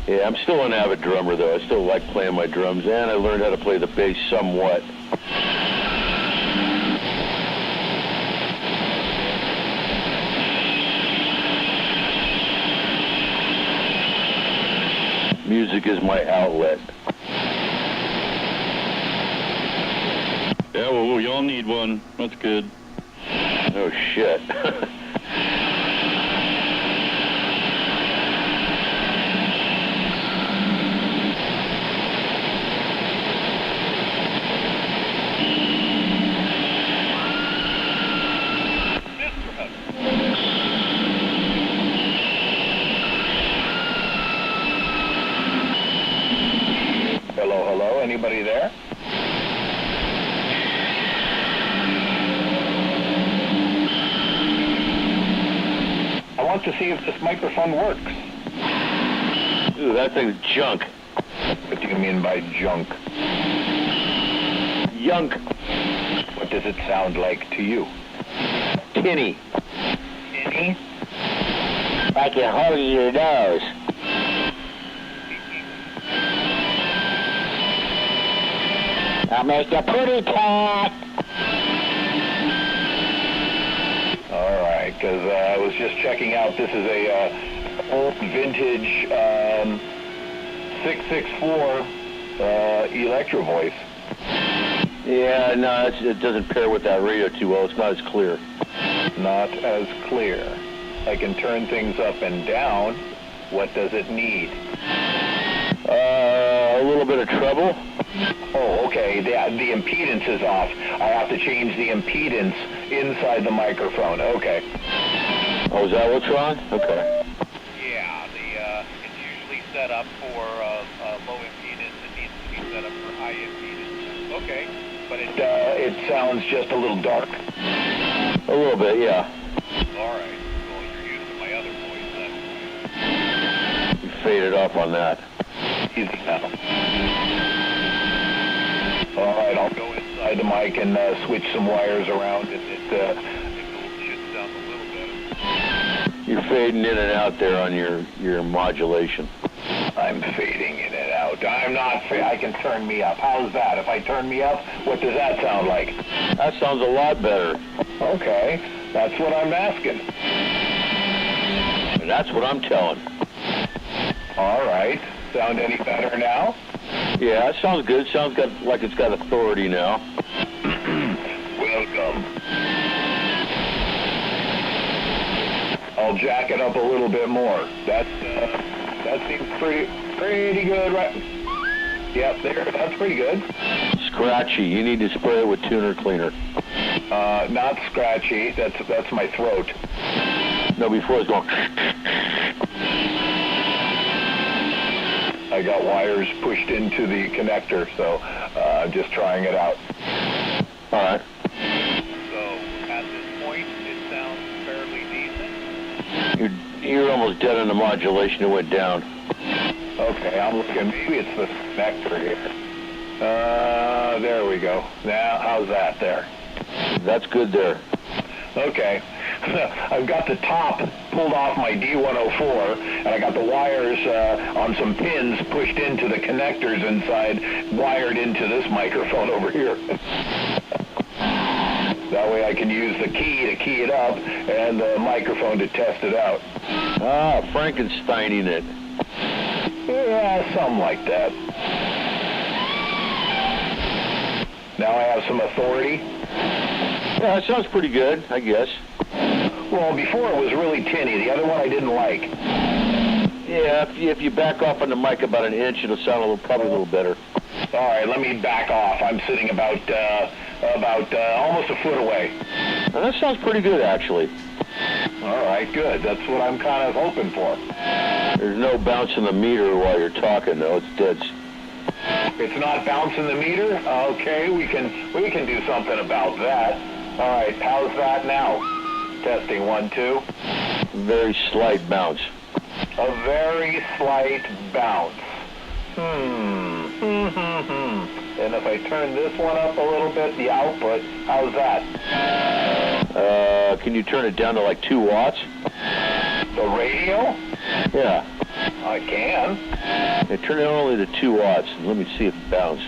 yeah, I'm still an avid drummer, though. I still like playing my drums, and I learned how to play the bass somewhat. Music is my outlet.
Yeah, well, we all need one. That's good.
Oh, shit.
Hello, anybody there? I want to see if this microphone works.
Ooh, that thing's junk.
What do you mean by junk?
Yunk.
What does it sound like to you?
Tinny.
Tinny?
Like you're holding your nose. I'll make you pretty cat.
All right, because I was just checking out. This is a old vintage 664 Electro Voice.
Yeah, no, it doesn't pair with that radio too well. It's not as clear.
Not as clear. I can turn things up and down. What does it need?
A little bit of treble.
Oh, okay. The impedance is off. I have to change the impedance inside the microphone. Okay.
Oh, is that what's wrong? Okay.
Yeah, it's usually set up for low impedance. It needs to be set up for high impedance. Okay, but
It sounds just a little dark.
A little bit, yeah.
all right. Well, you're used to my other voice then.
You faded off on that.
Easy now. All right, I'll go inside the mic and switch some wires around.
It should sound a little better.
You're fading in and out there on your modulation.
I'm fading in and out. I'm not. I can turn me up. How's that? If I turn me up, what does that sound like?
That sounds a lot better.
Okay, that's what I'm asking.
And that's what I'm telling.
All right. Sound any better now?
Yeah, it sounds good. Sounds like it's got authority now.
Welcome. I'll jack it up a little bit more. That seems pretty good, right? Yep, there. That's pretty good.
Scratchy. You need to spray it with tuner cleaner.
Not scratchy. That's my throat.
No, before it's going.
I got wires pushed into the connector, so I'm just trying it out.
All right.
So at this point, it sounds fairly decent.
You're almost dead on the modulation. It went down.
Okay, I'm looking. Maybe it's the connector here. There we go. Now, how's that there?
That's good there.
Okay. I've got the top pulled off my D104, and I got the wires on some pins pushed into the connectors inside, wired into this microphone over here. That way I can use the key to key it up and the microphone to test it out.
Ah, Frankensteining it.
Yeah, something like that. Now I have some authority.
Yeah, that sounds pretty good, I guess.
Well, before it was really tinny. The other one I didn't like.
Yeah, if you back off on the mic about an inch, it'll sound probably a little better.
All right, let me back off. I'm sitting about almost a foot away.
Now, that sounds pretty good, actually.
All right, good. That's what I'm kind of hoping for.
There's no bounce in the meter while you're talking, though. It's dead.
It's not bouncing the meter? Okay, we can do something about that. All right, how's that now? Testing 1, 2.
Very slight bounce.
A very slight bounce. And if I turn this one up a little bit, the output, how's that?
Can you turn it down to like 2 watts?
The radio?
Yeah.
I can.
Yeah, turn it only to 2 watts and let me see it bounce.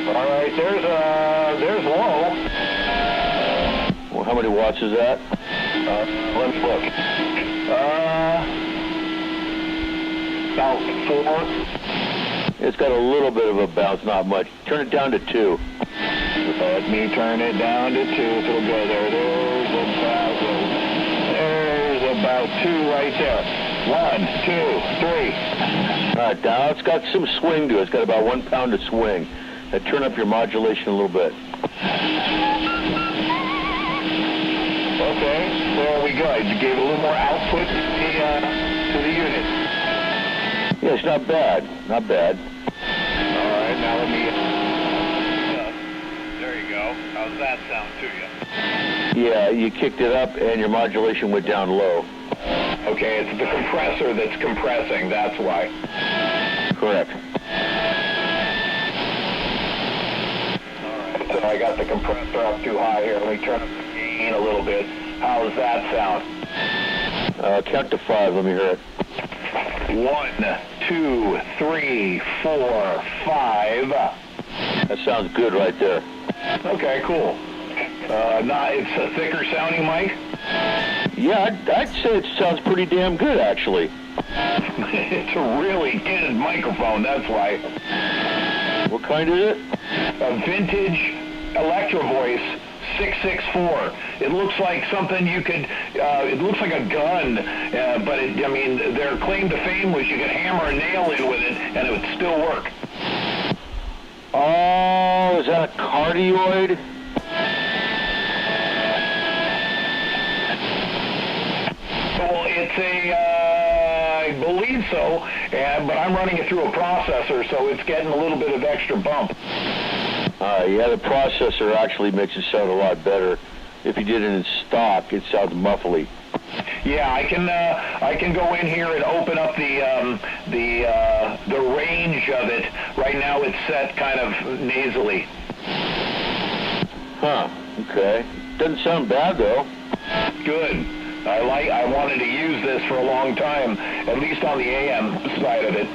All right, there's low.
Well, how many watts is that?
Let's look. About 4.
It's got a little bit of a bounce, not much. Turn it down to 2.
Let me turn it down to 2, so we'll go there. There's about 2 right there. 1, 2, 3.
All right, now it's got some swing to it. It's got about 1 pound of swing. Now turn up your modulation a little bit.
Okay, there we go. You gave a little more output to the unit.
Yeah, it's not bad. Not bad.
All right, now let me...
There you go. How's that sound to you?
Yeah, you kicked it up and your modulation went down low.
Okay, it's the compressor that's compressing, that's why.
Correct.
All right, so I got the compressor up too high here. Let me turn up the gain a little bit. How's that sound?
Count to 5. Let me hear it.
1, 2, 3, 4, 5.
That sounds good right there.
Okay, cool. It's a thicker sounding mic?
Yeah, I'd say it sounds pretty damn good, actually.
It's a really good microphone, that's why.
What kind is it?
A vintage Electro Voice 664. It looks like something you could, it looks like a gun, but their claim to fame was you could hammer a nail in with it and it would still work.
Oh, is that a cardioid?
Well, it's I believe so, but I'm running it through a processor, so it's getting a little bit of extra bump.
Yeah, the processor actually makes it sound a lot better. If you did it in stock, it sounds muffly.
Yeah, I can go in here and open up the range of it. Right now, it's set kind of nasally.
Huh? Okay. Doesn't sound bad though.
Good. I wanted to use this for a long time, at least on the AM side of it.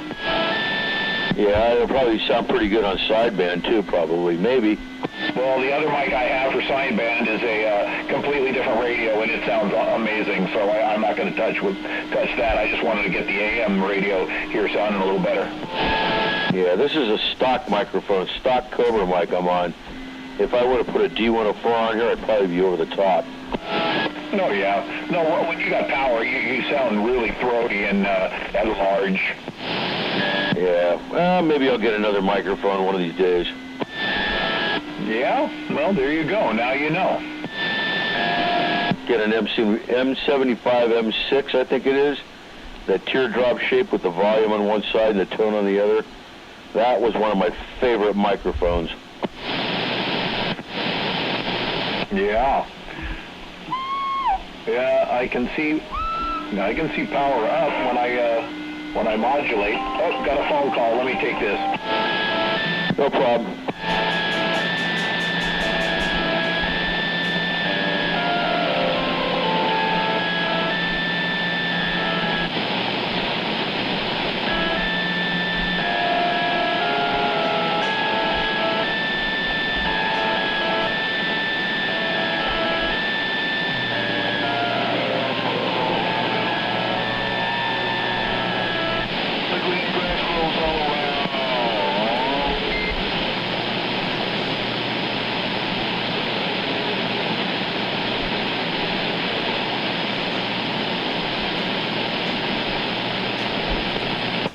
Yeah, it'll probably sound pretty good on sideband too, probably, maybe.
Well, the other mic I have for sideband is a completely different radio, and it sounds amazing. So I'm not going to touch that. I just wanted to get the AM radio here sounding a little better.
Yeah, this is a stock microphone, stock Cobra mic I'm on. If I were to put a D104 on here, I'd probably be over the top.
No, yeah. No, when you got power, you sound really throaty and large.
Yeah, well, maybe I'll get another microphone one of these days.
Yeah? Well, there you go. Now you know.
Get an M75 M6, I think it is. That teardrop shape with the volume on one side and the tone on the other. That was one of my favorite microphones.
Yeah. Yeah, I can see power up when I modulate. Oh, got a phone call. Let me take this.
No problem.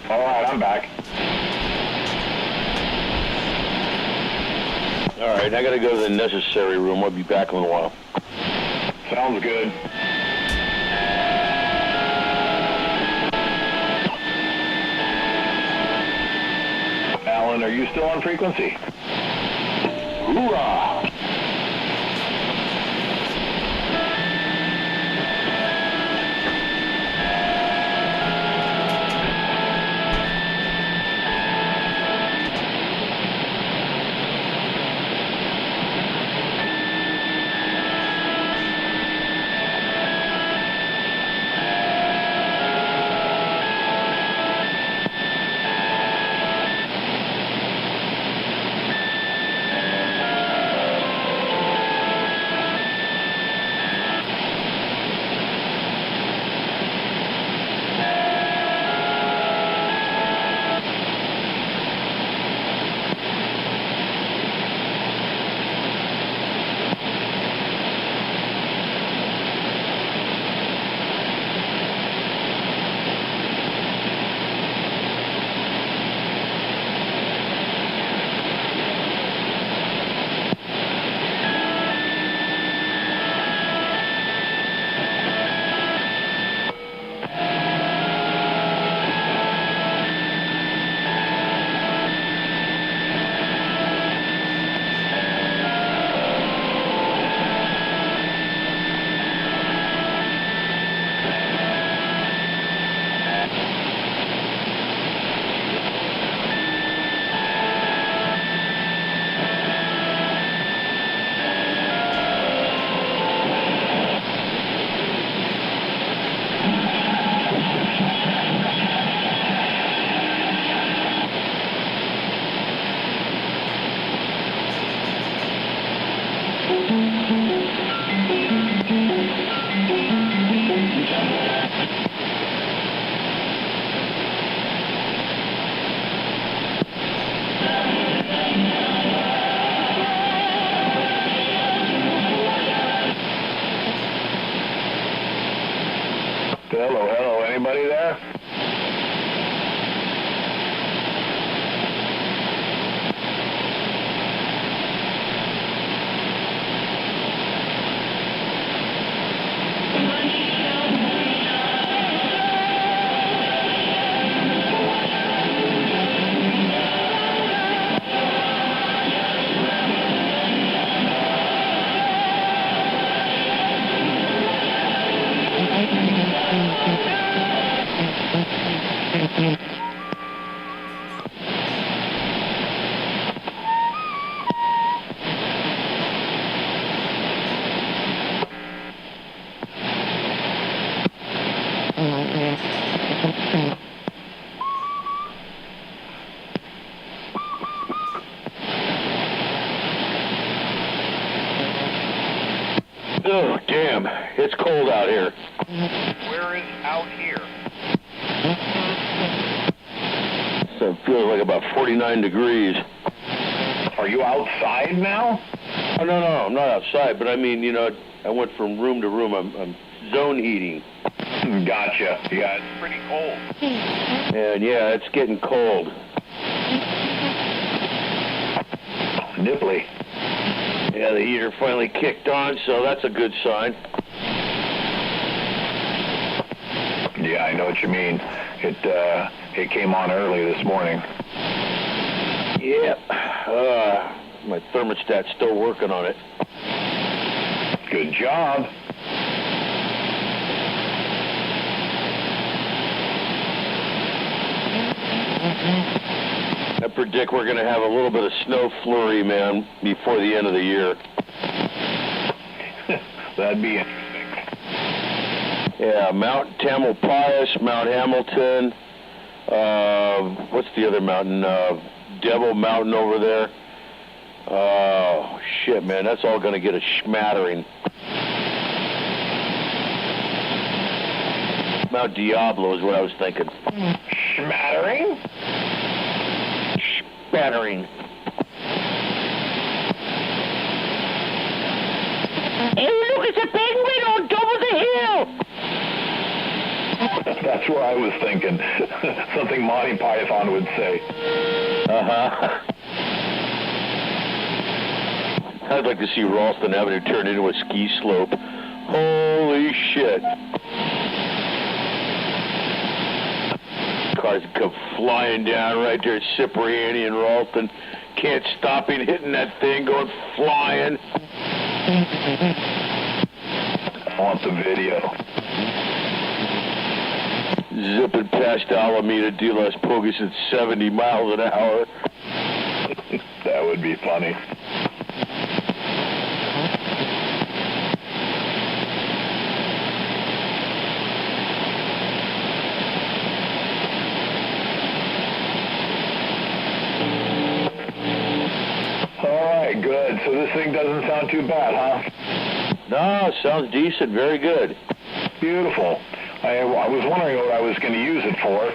All right, I'm back.
All right, I got to go to the necessary room. I'll be back in a while.
Sounds good. you still on frequency?
Hoorah!
Hello, hello, anybody there?
Oh, damn. It's cold out here.
Where is out here?
So it feels like about 49 degrees.
Are you outside now?
Oh, no, I'm not outside, but I mean, you know, I went from room to room. I'm zone heating.
Gotcha.
Yeah, it's pretty cold.
And yeah, it's getting cold.
Nipply.
Yeah, the heater finally kicked on, so that's a good sign.
Yeah, I know what you mean. It came on early this morning.
Yep. My thermostat's still working on it.
Good job.
I predict we're going to have a little bit of snow flurry, man, before the end of the year.
That'd be interesting.
Yeah, Mount Tamalpais, Mount Hamilton, what's the other mountain? Devil Mountain over there. Oh, shit, man, that's all going to get a smattering. Mount Diablo is what I was thinking.
Smattering?
Spattering.
Hey, look, it's a penguin on top of the hill!
That's what I was thinking. Something Monty Python would say.
Uh-huh. I'd like to see Ralston Avenue turn into a ski slope. Holy shit. cars come flying down right there at Cipriani and Ralston. Can't stop him hitting that thing, going flying.
I want the video.
Zipping past Alameda de las Pogas at 70 miles an hour.
That would be funny. Alright, good. So this thing doesn't sound too bad, huh?
No, sounds decent. Very good.
Beautiful. I was wondering what I was going to use it for.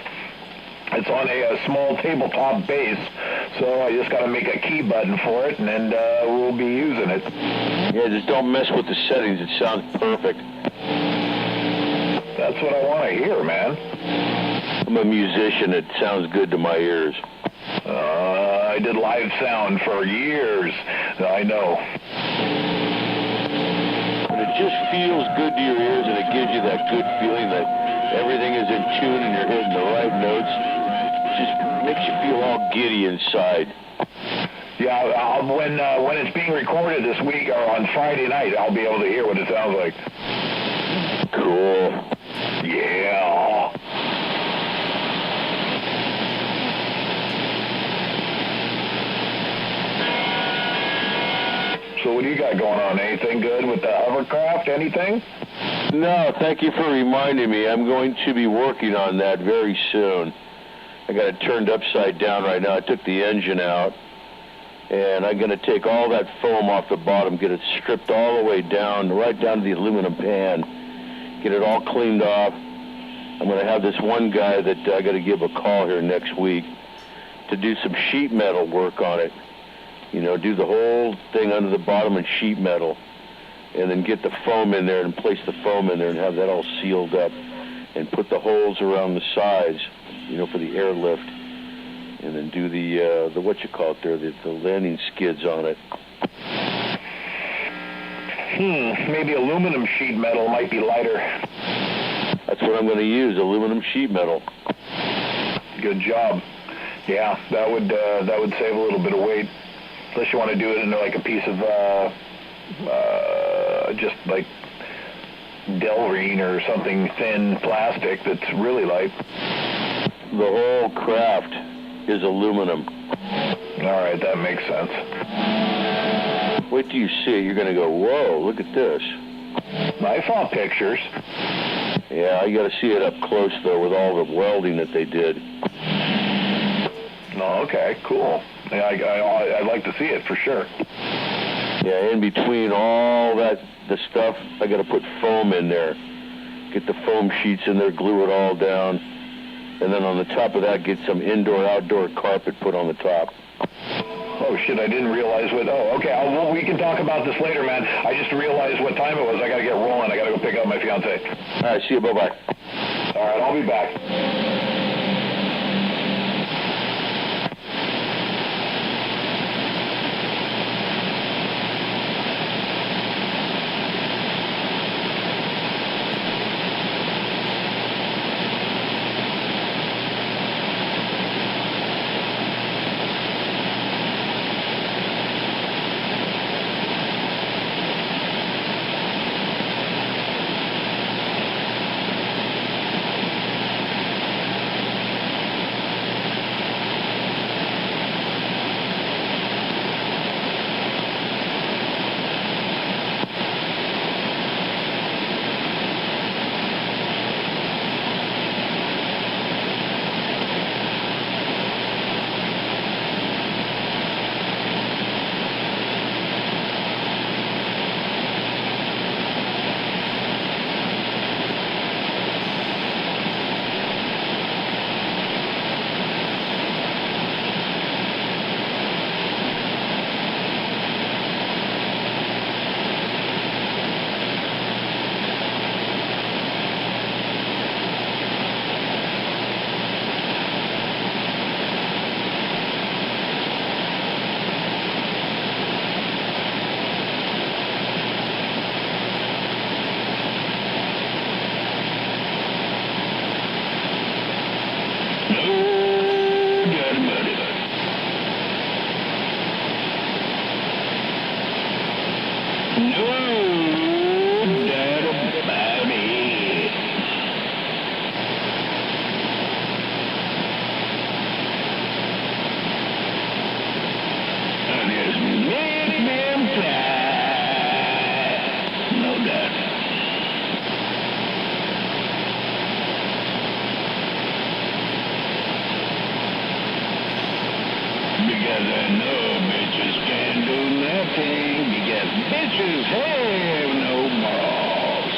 It's on a small tabletop base, so I just got to make a key button for it, and then we'll be using it.
Yeah, just don't mess with the settings. It sounds perfect.
That's what I want to hear, man.
I'm a musician. It sounds good to my ears.
I did live sound for years. I know.
And it just feels good to your ears, and it gives you that good feeling that everything is in tune and you're hitting the right notes. It just makes you feel all giddy inside.
Yeah, when it's being recorded this week or on Friday night, I'll be able to hear what it sounds like.
Cool.
Yeah. So what do you got going on? Anything good with the hovercraft? Anything?
No, thank you for reminding me. I'm going to be working on that very soon. I got it turned upside down right now. I took the engine out, and I'm going to take all that foam off the bottom, get it stripped all the way down, right down to the aluminum pan, get it all cleaned off. I'm going to have this one guy that I got to give a call here next week to do some sheet metal work on it. You know, do the whole thing under the bottom in sheet metal, and then get the foam in there and place the foam in there and have that all sealed up, and put the holes around the sides, you know, for the airlift, and then do the what you call it there, the landing skids on it.
Maybe aluminum sheet metal might be lighter.
That's what I'm going to use, aluminum sheet metal.
Good job. Yeah, that would save a little bit of weight. Unless you want to do it in like a piece of just like Delrine or something thin plastic that's really light.
The whole craft is aluminum.
All right, that makes sense.
Wait till you see it. You're going to go, whoa, look at this.
I saw pictures.
Yeah, you got to see it up close, though, with all the welding that they did.
Oh, okay, cool. Yeah, I'd like to see it for sure.
Yeah, in between all the stuff, I got to put foam in there. Get the foam sheets in there, glue it all down, and then on the top of that, get some indoor-outdoor carpet put on the top.
Oh, shit, I didn't realize what... Oh, okay, well, we can talk about this later, man. I just realized what time it was. I got to get rolling. I got to go pick up my fiancée.
All right, see you. Bye-bye.
All right, I'll be back. doubt about it. No doubt about it. And just make them fly. No doubt. Because I know bitches can do nothing. Because bitches have no morals.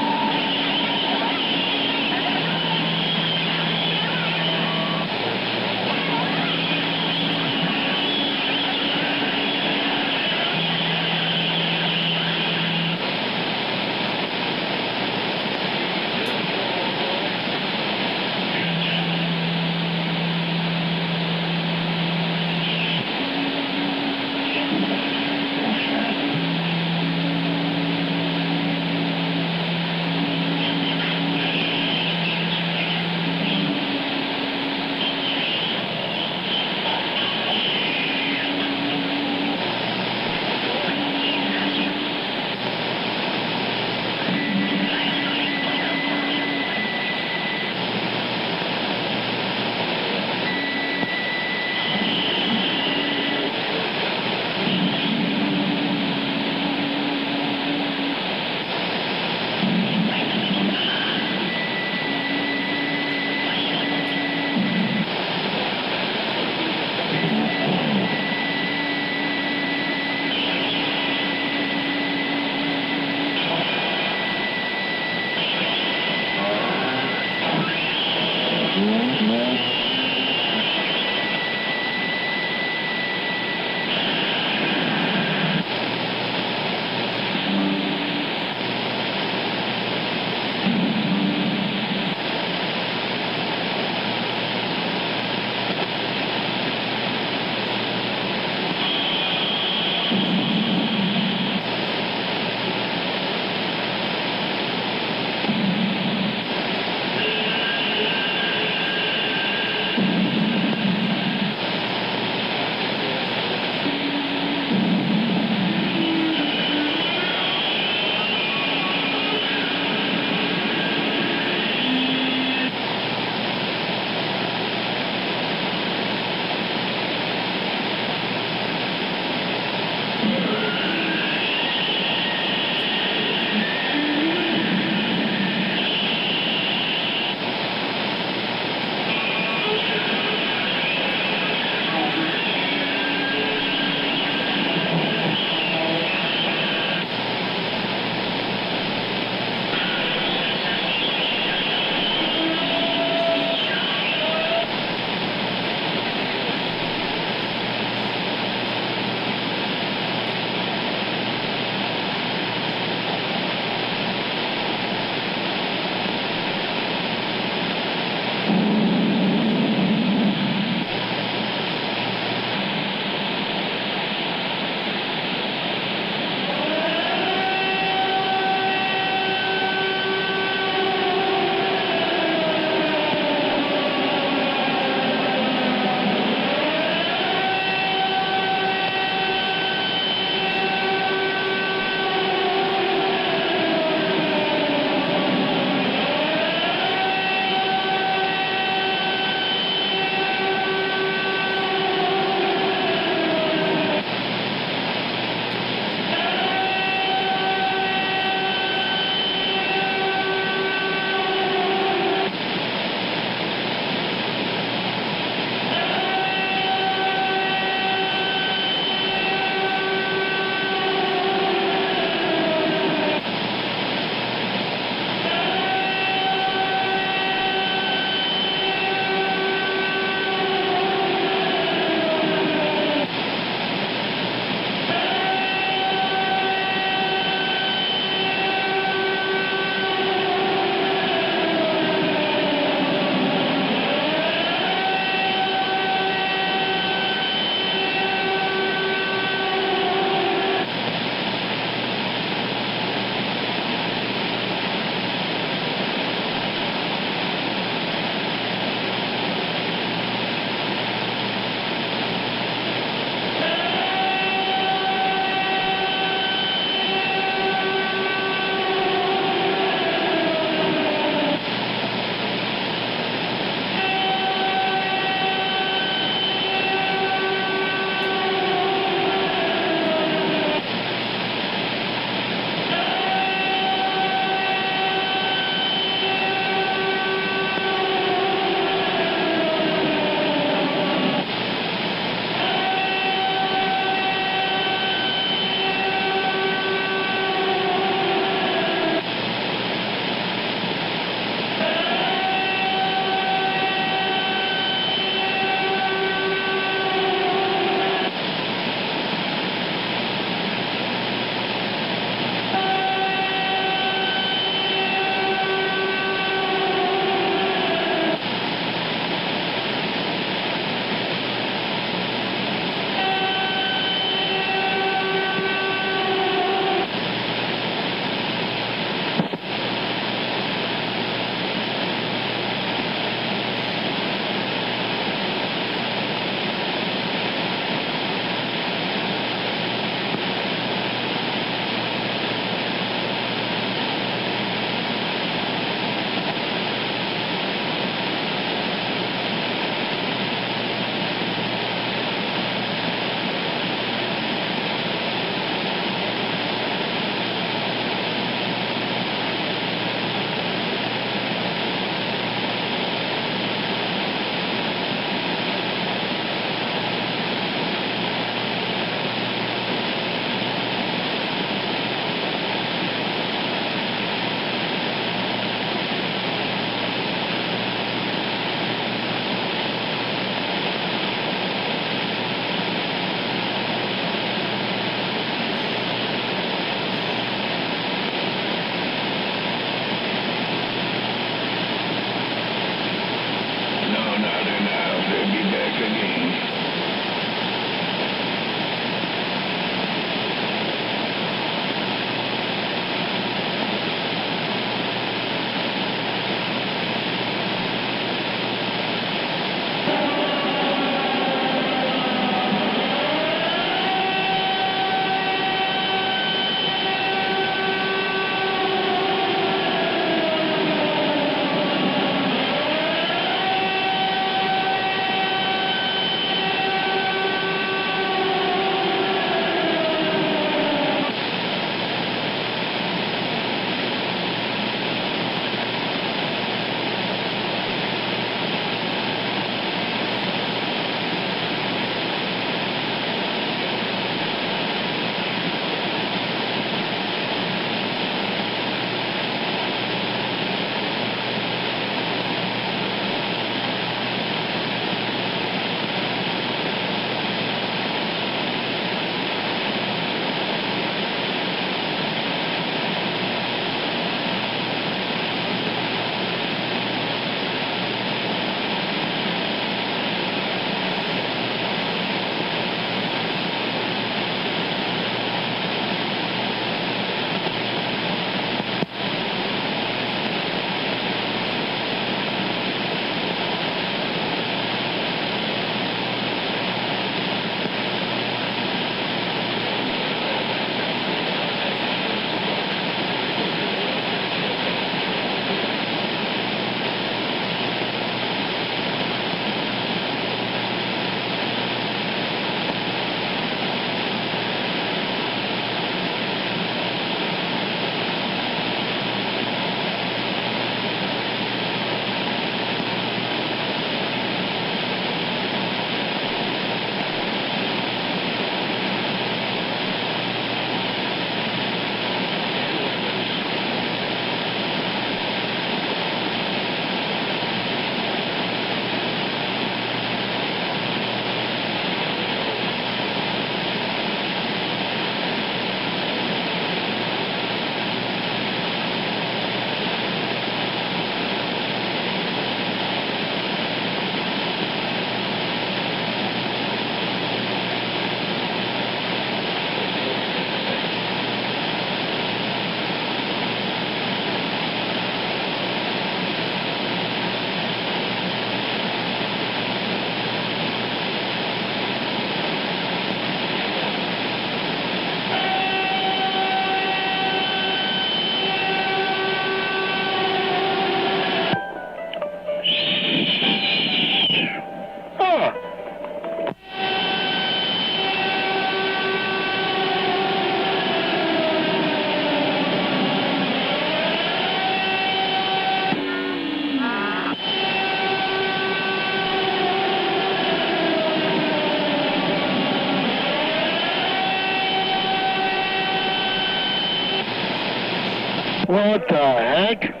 What the heck?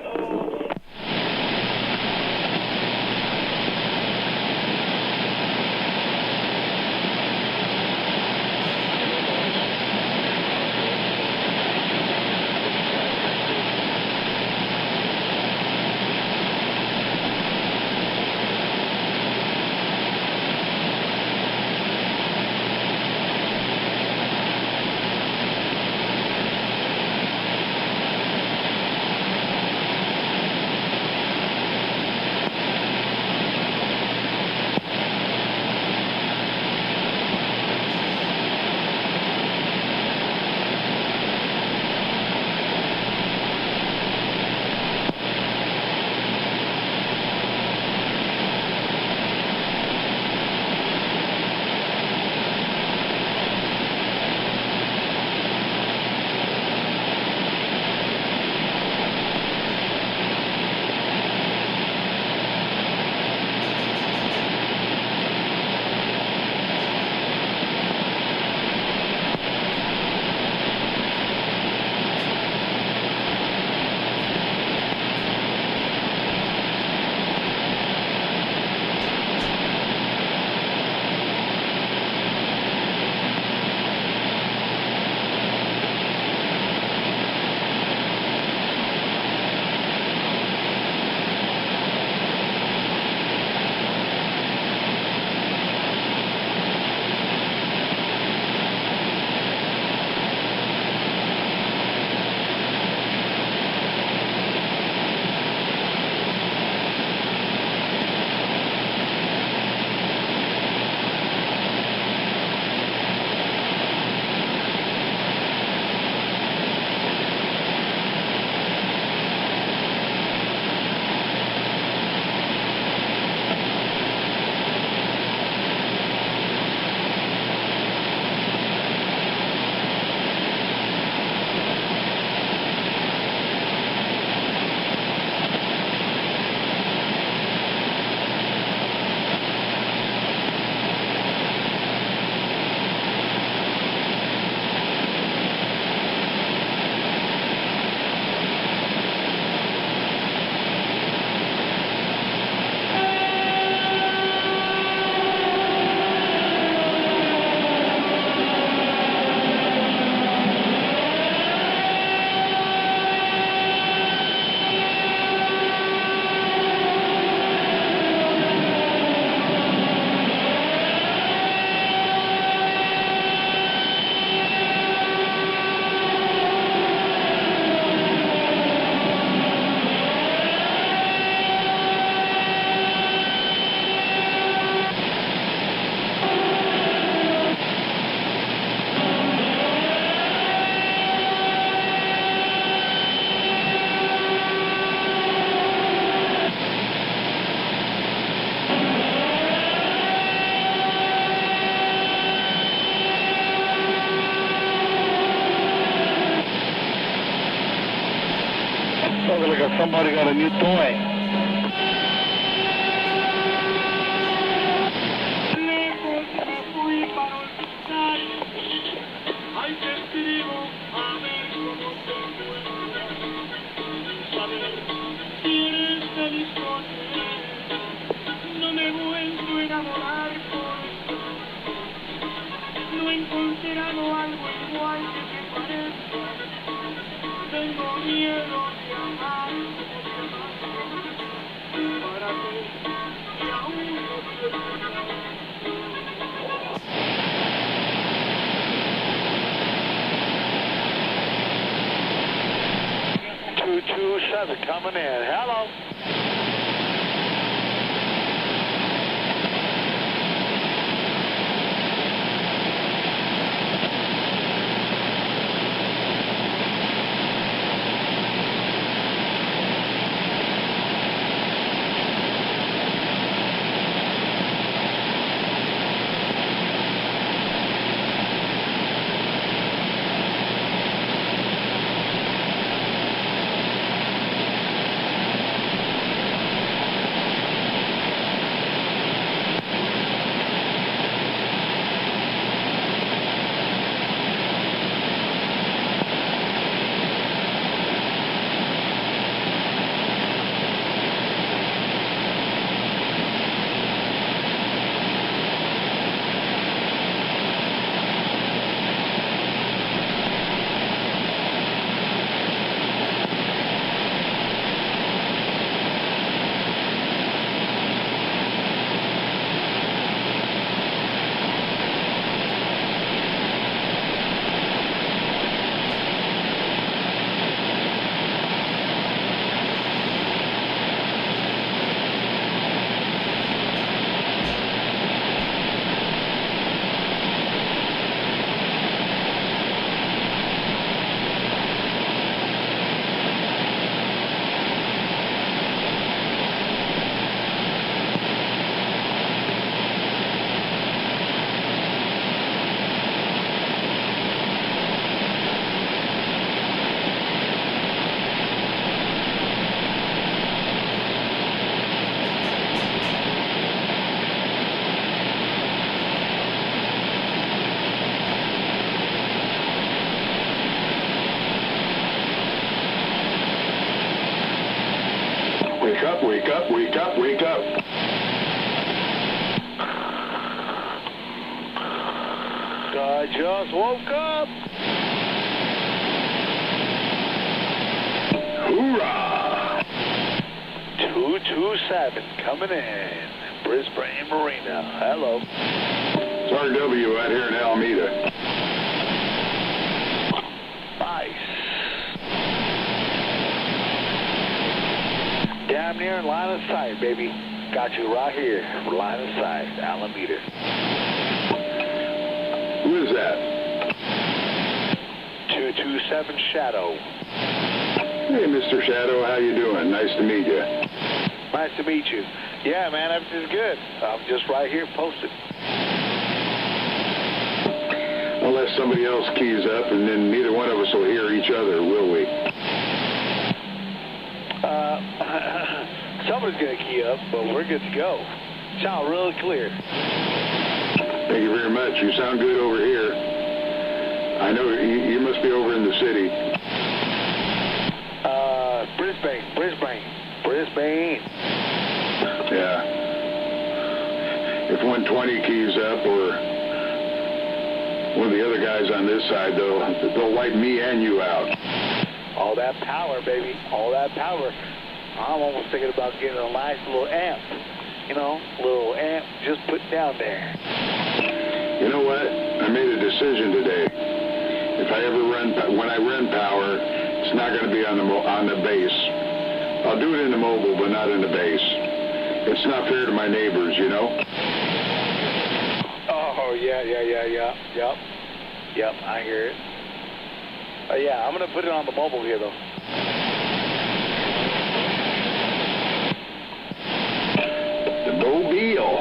Somebody got a new toy. Coming in. Hello.
Wake up, wake up, wake up, wake up.
I just woke up.
Hoorah!
227 coming in. Brisbane Marina. Hello.
It's RW out here in Alameda.
Nice. Damn near in line of sight, baby. Got you right here. Line of sight. Alameda.
Who is that?
227 Shadow.
Hey, Mr. Shadow, how you doing? Nice to meet you.
Nice to meet you. Yeah, man, everything's good. I'm just right here posted.
Unless somebody else keys up, and then neither one of us will hear each other, will we?
Somebody's going to key up, but we're good to go. Sound really clear.
Thank you very much. You sound good over here. I know you must be over in the city.
Brisbane.
Yeah. If 120 keys up or one of the other guys on this side, they'll wipe me and you out.
All that power, baby. All that power. I'm almost thinking about getting a nice little amp. You know, little amp just put down there.
You know what? I made a decision today. If I ever when I run power, it's not going to be on the base. I'll do it in the mobile, but not in the base. It's not fair to my neighbors, you know?
Oh, yeah. Yep, I hear it. Yeah, I'm going to put it on the mobile here, though.
The mobile.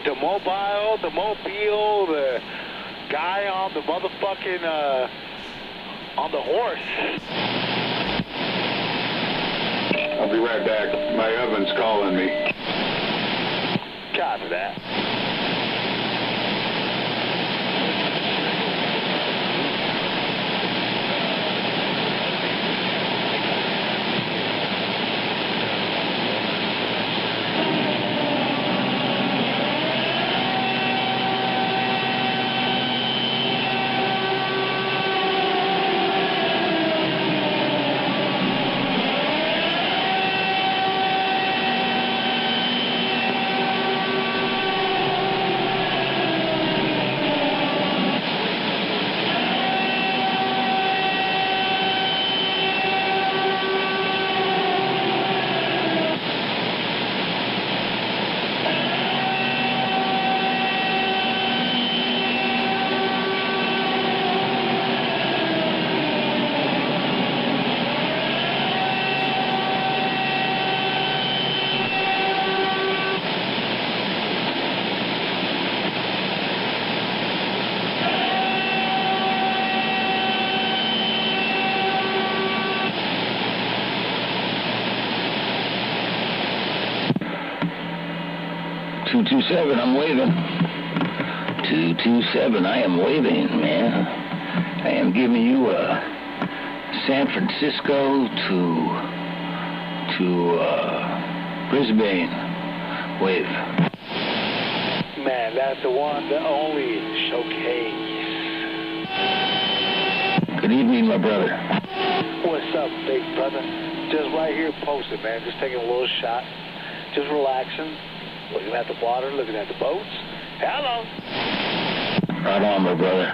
The mobile, the guy on the motherfucking, on the horse.
I'll be right back. My oven's calling me.
Copy that.
I'm waving. 227, I am waving, man. I am giving you a San Francisco to Brisbane wave.
Man, that's the one, the only showcase.
Good evening, my brother.
What's up, big brother? Just right here posted, man. Just taking a little shot. Just relaxing. Looking at the water, looking at the boats. Hello.
Right on, my brother.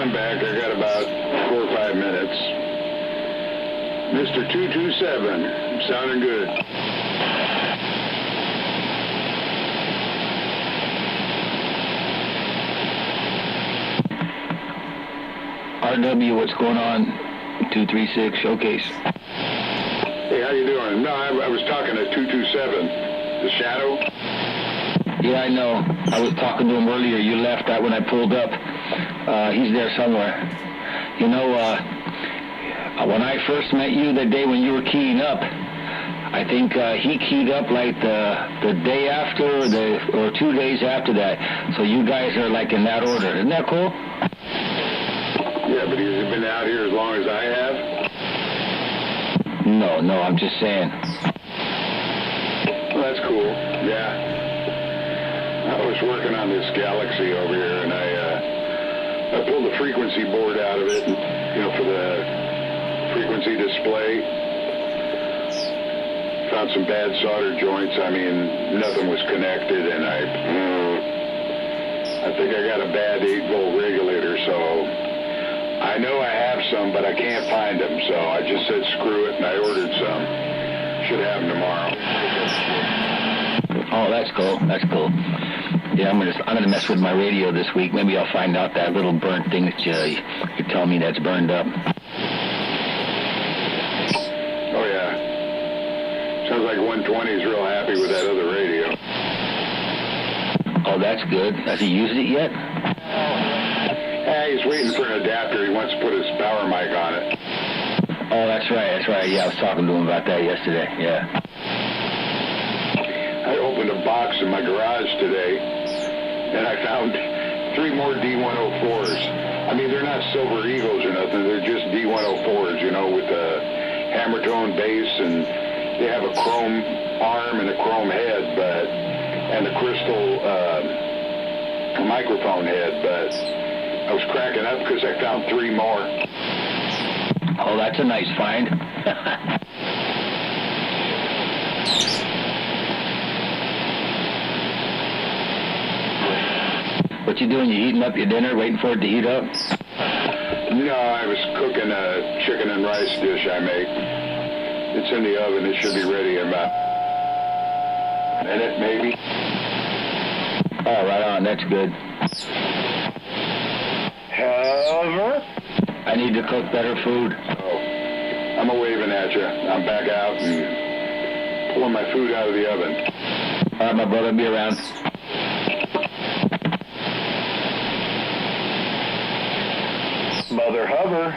I'm back. I got about 4 or 5 minutes. Mr. 227, sounding good.
RW, what's going on? 236 Showcase.
Hey, how you doing? No, I was talking to 227, the Shadow.
Yeah, I know. I was talking to him earlier. You left out when I pulled up. He's there somewhere. You know, when I first met you the day when you were keying up, I think he keyed up like the day after or 2 days after that. So you guys are like in that order. Isn't that cool?
Yeah, but has he been out here as long as I have?
No, I'm just saying.
Well, that's cool. Yeah. I was working on this Galaxy over here, and I pulled the frequency board out of it, for the frequency display. Found some bad solder joints. I mean, nothing was connected, and I think I got a bad 8-volt regulator, so I know I have some, but I can't find them, so I just said screw it, and I ordered some. Should have them tomorrow.
Oh, that's cool. That's cool. Yeah, I'm gonna mess with my radio this week. Maybe I'll find out that little burnt thing that you're telling me that's burned up.
Oh yeah. Sounds like 120's real happy with that other radio.
Oh, that's good. Has he used it yet?
He's waiting for an adapter. He wants to put his power mic on it.
Oh, that's right. Yeah, I was talking to him about that yesterday. Yeah.
I opened a box in my garage today, and I found 3 more D104s. I mean, they're not Silver Eagles or nothing. They're just D104s, with a hammer tone base, and they have a chrome arm and a chrome head, and a crystal microphone head, but I was cracking up because I found 3 more.
Oh, that's a nice find. What you doing? You heating up your dinner, waiting for it to heat up?
No, I was cooking a chicken and rice dish I make. It's in the oven. It should be ready in about a minute, maybe.
Oh, right on. That's good.
However,
I need to cook better food.
Oh, I'm a-waving at you. I'm back out and pulling my food out of the oven.
All right, my brother, be around.
Mother Hover.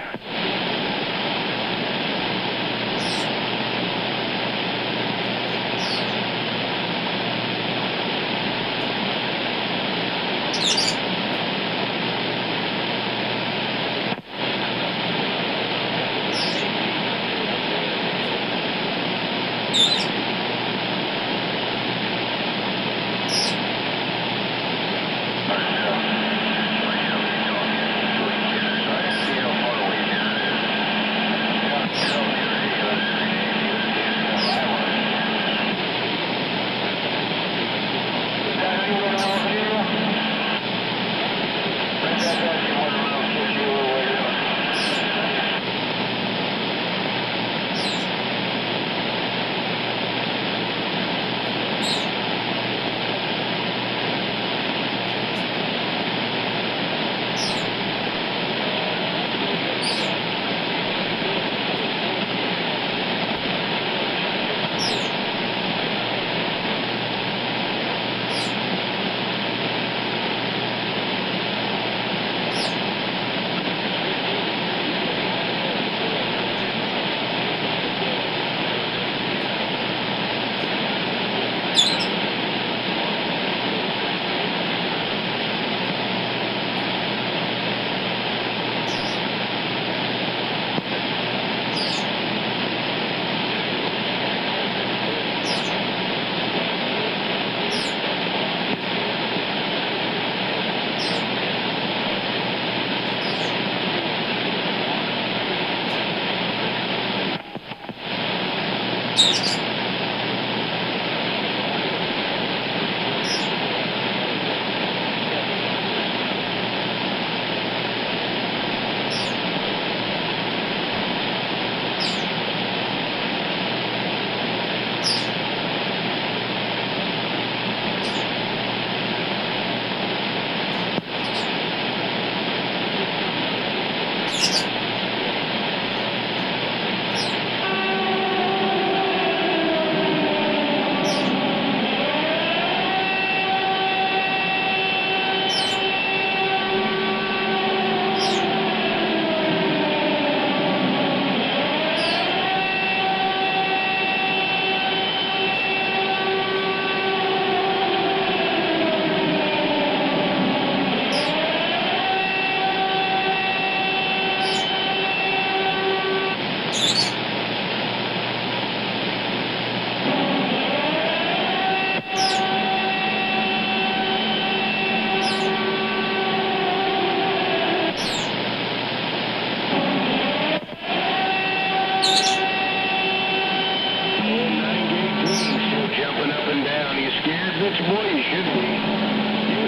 Jumping up and down. You scared, bitch boy? You should be.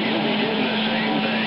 You'll be getting the same thing.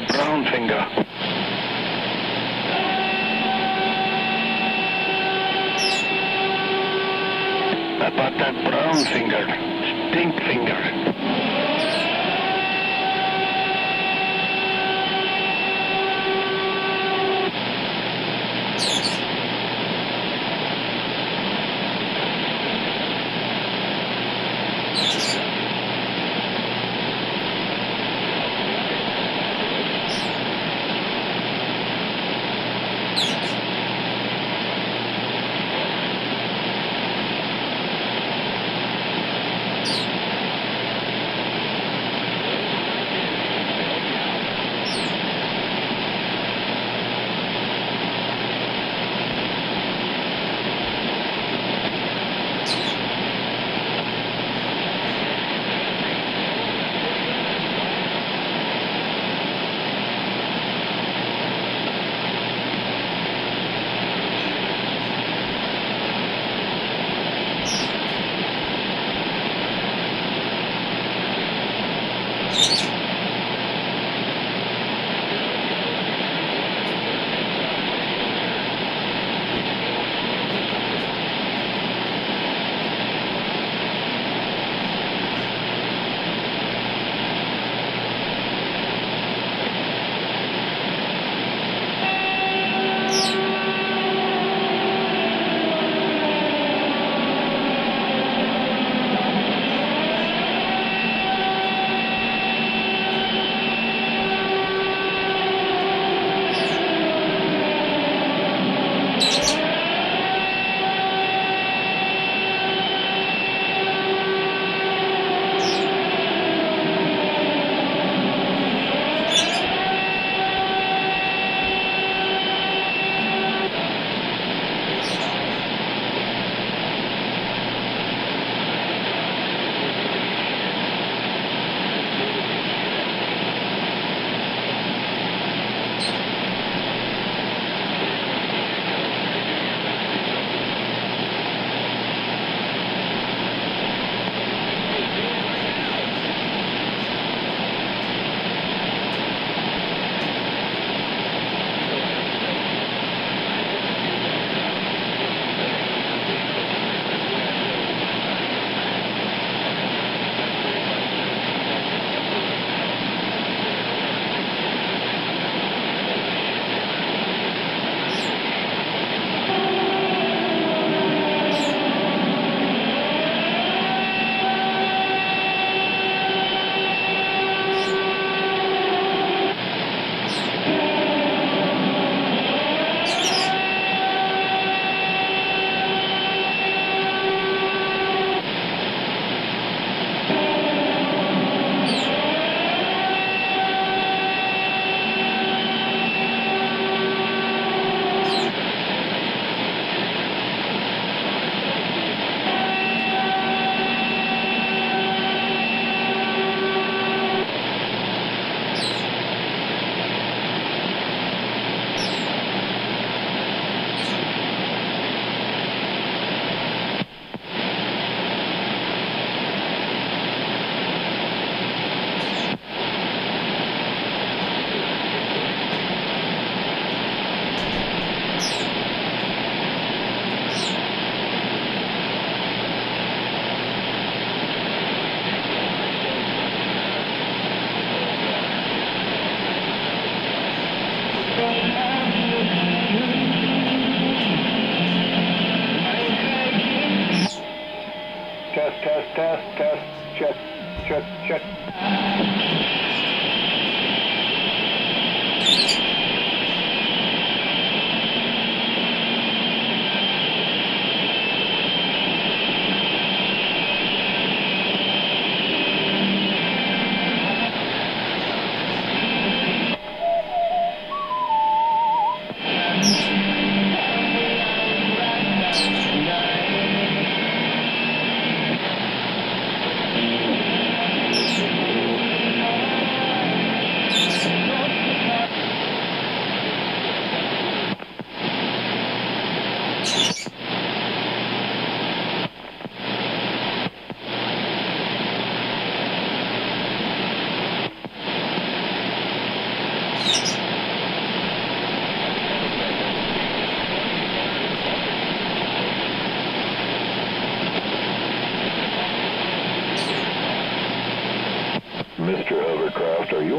Brown finger. About that brown finger, stink finger.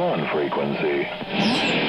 on frequency.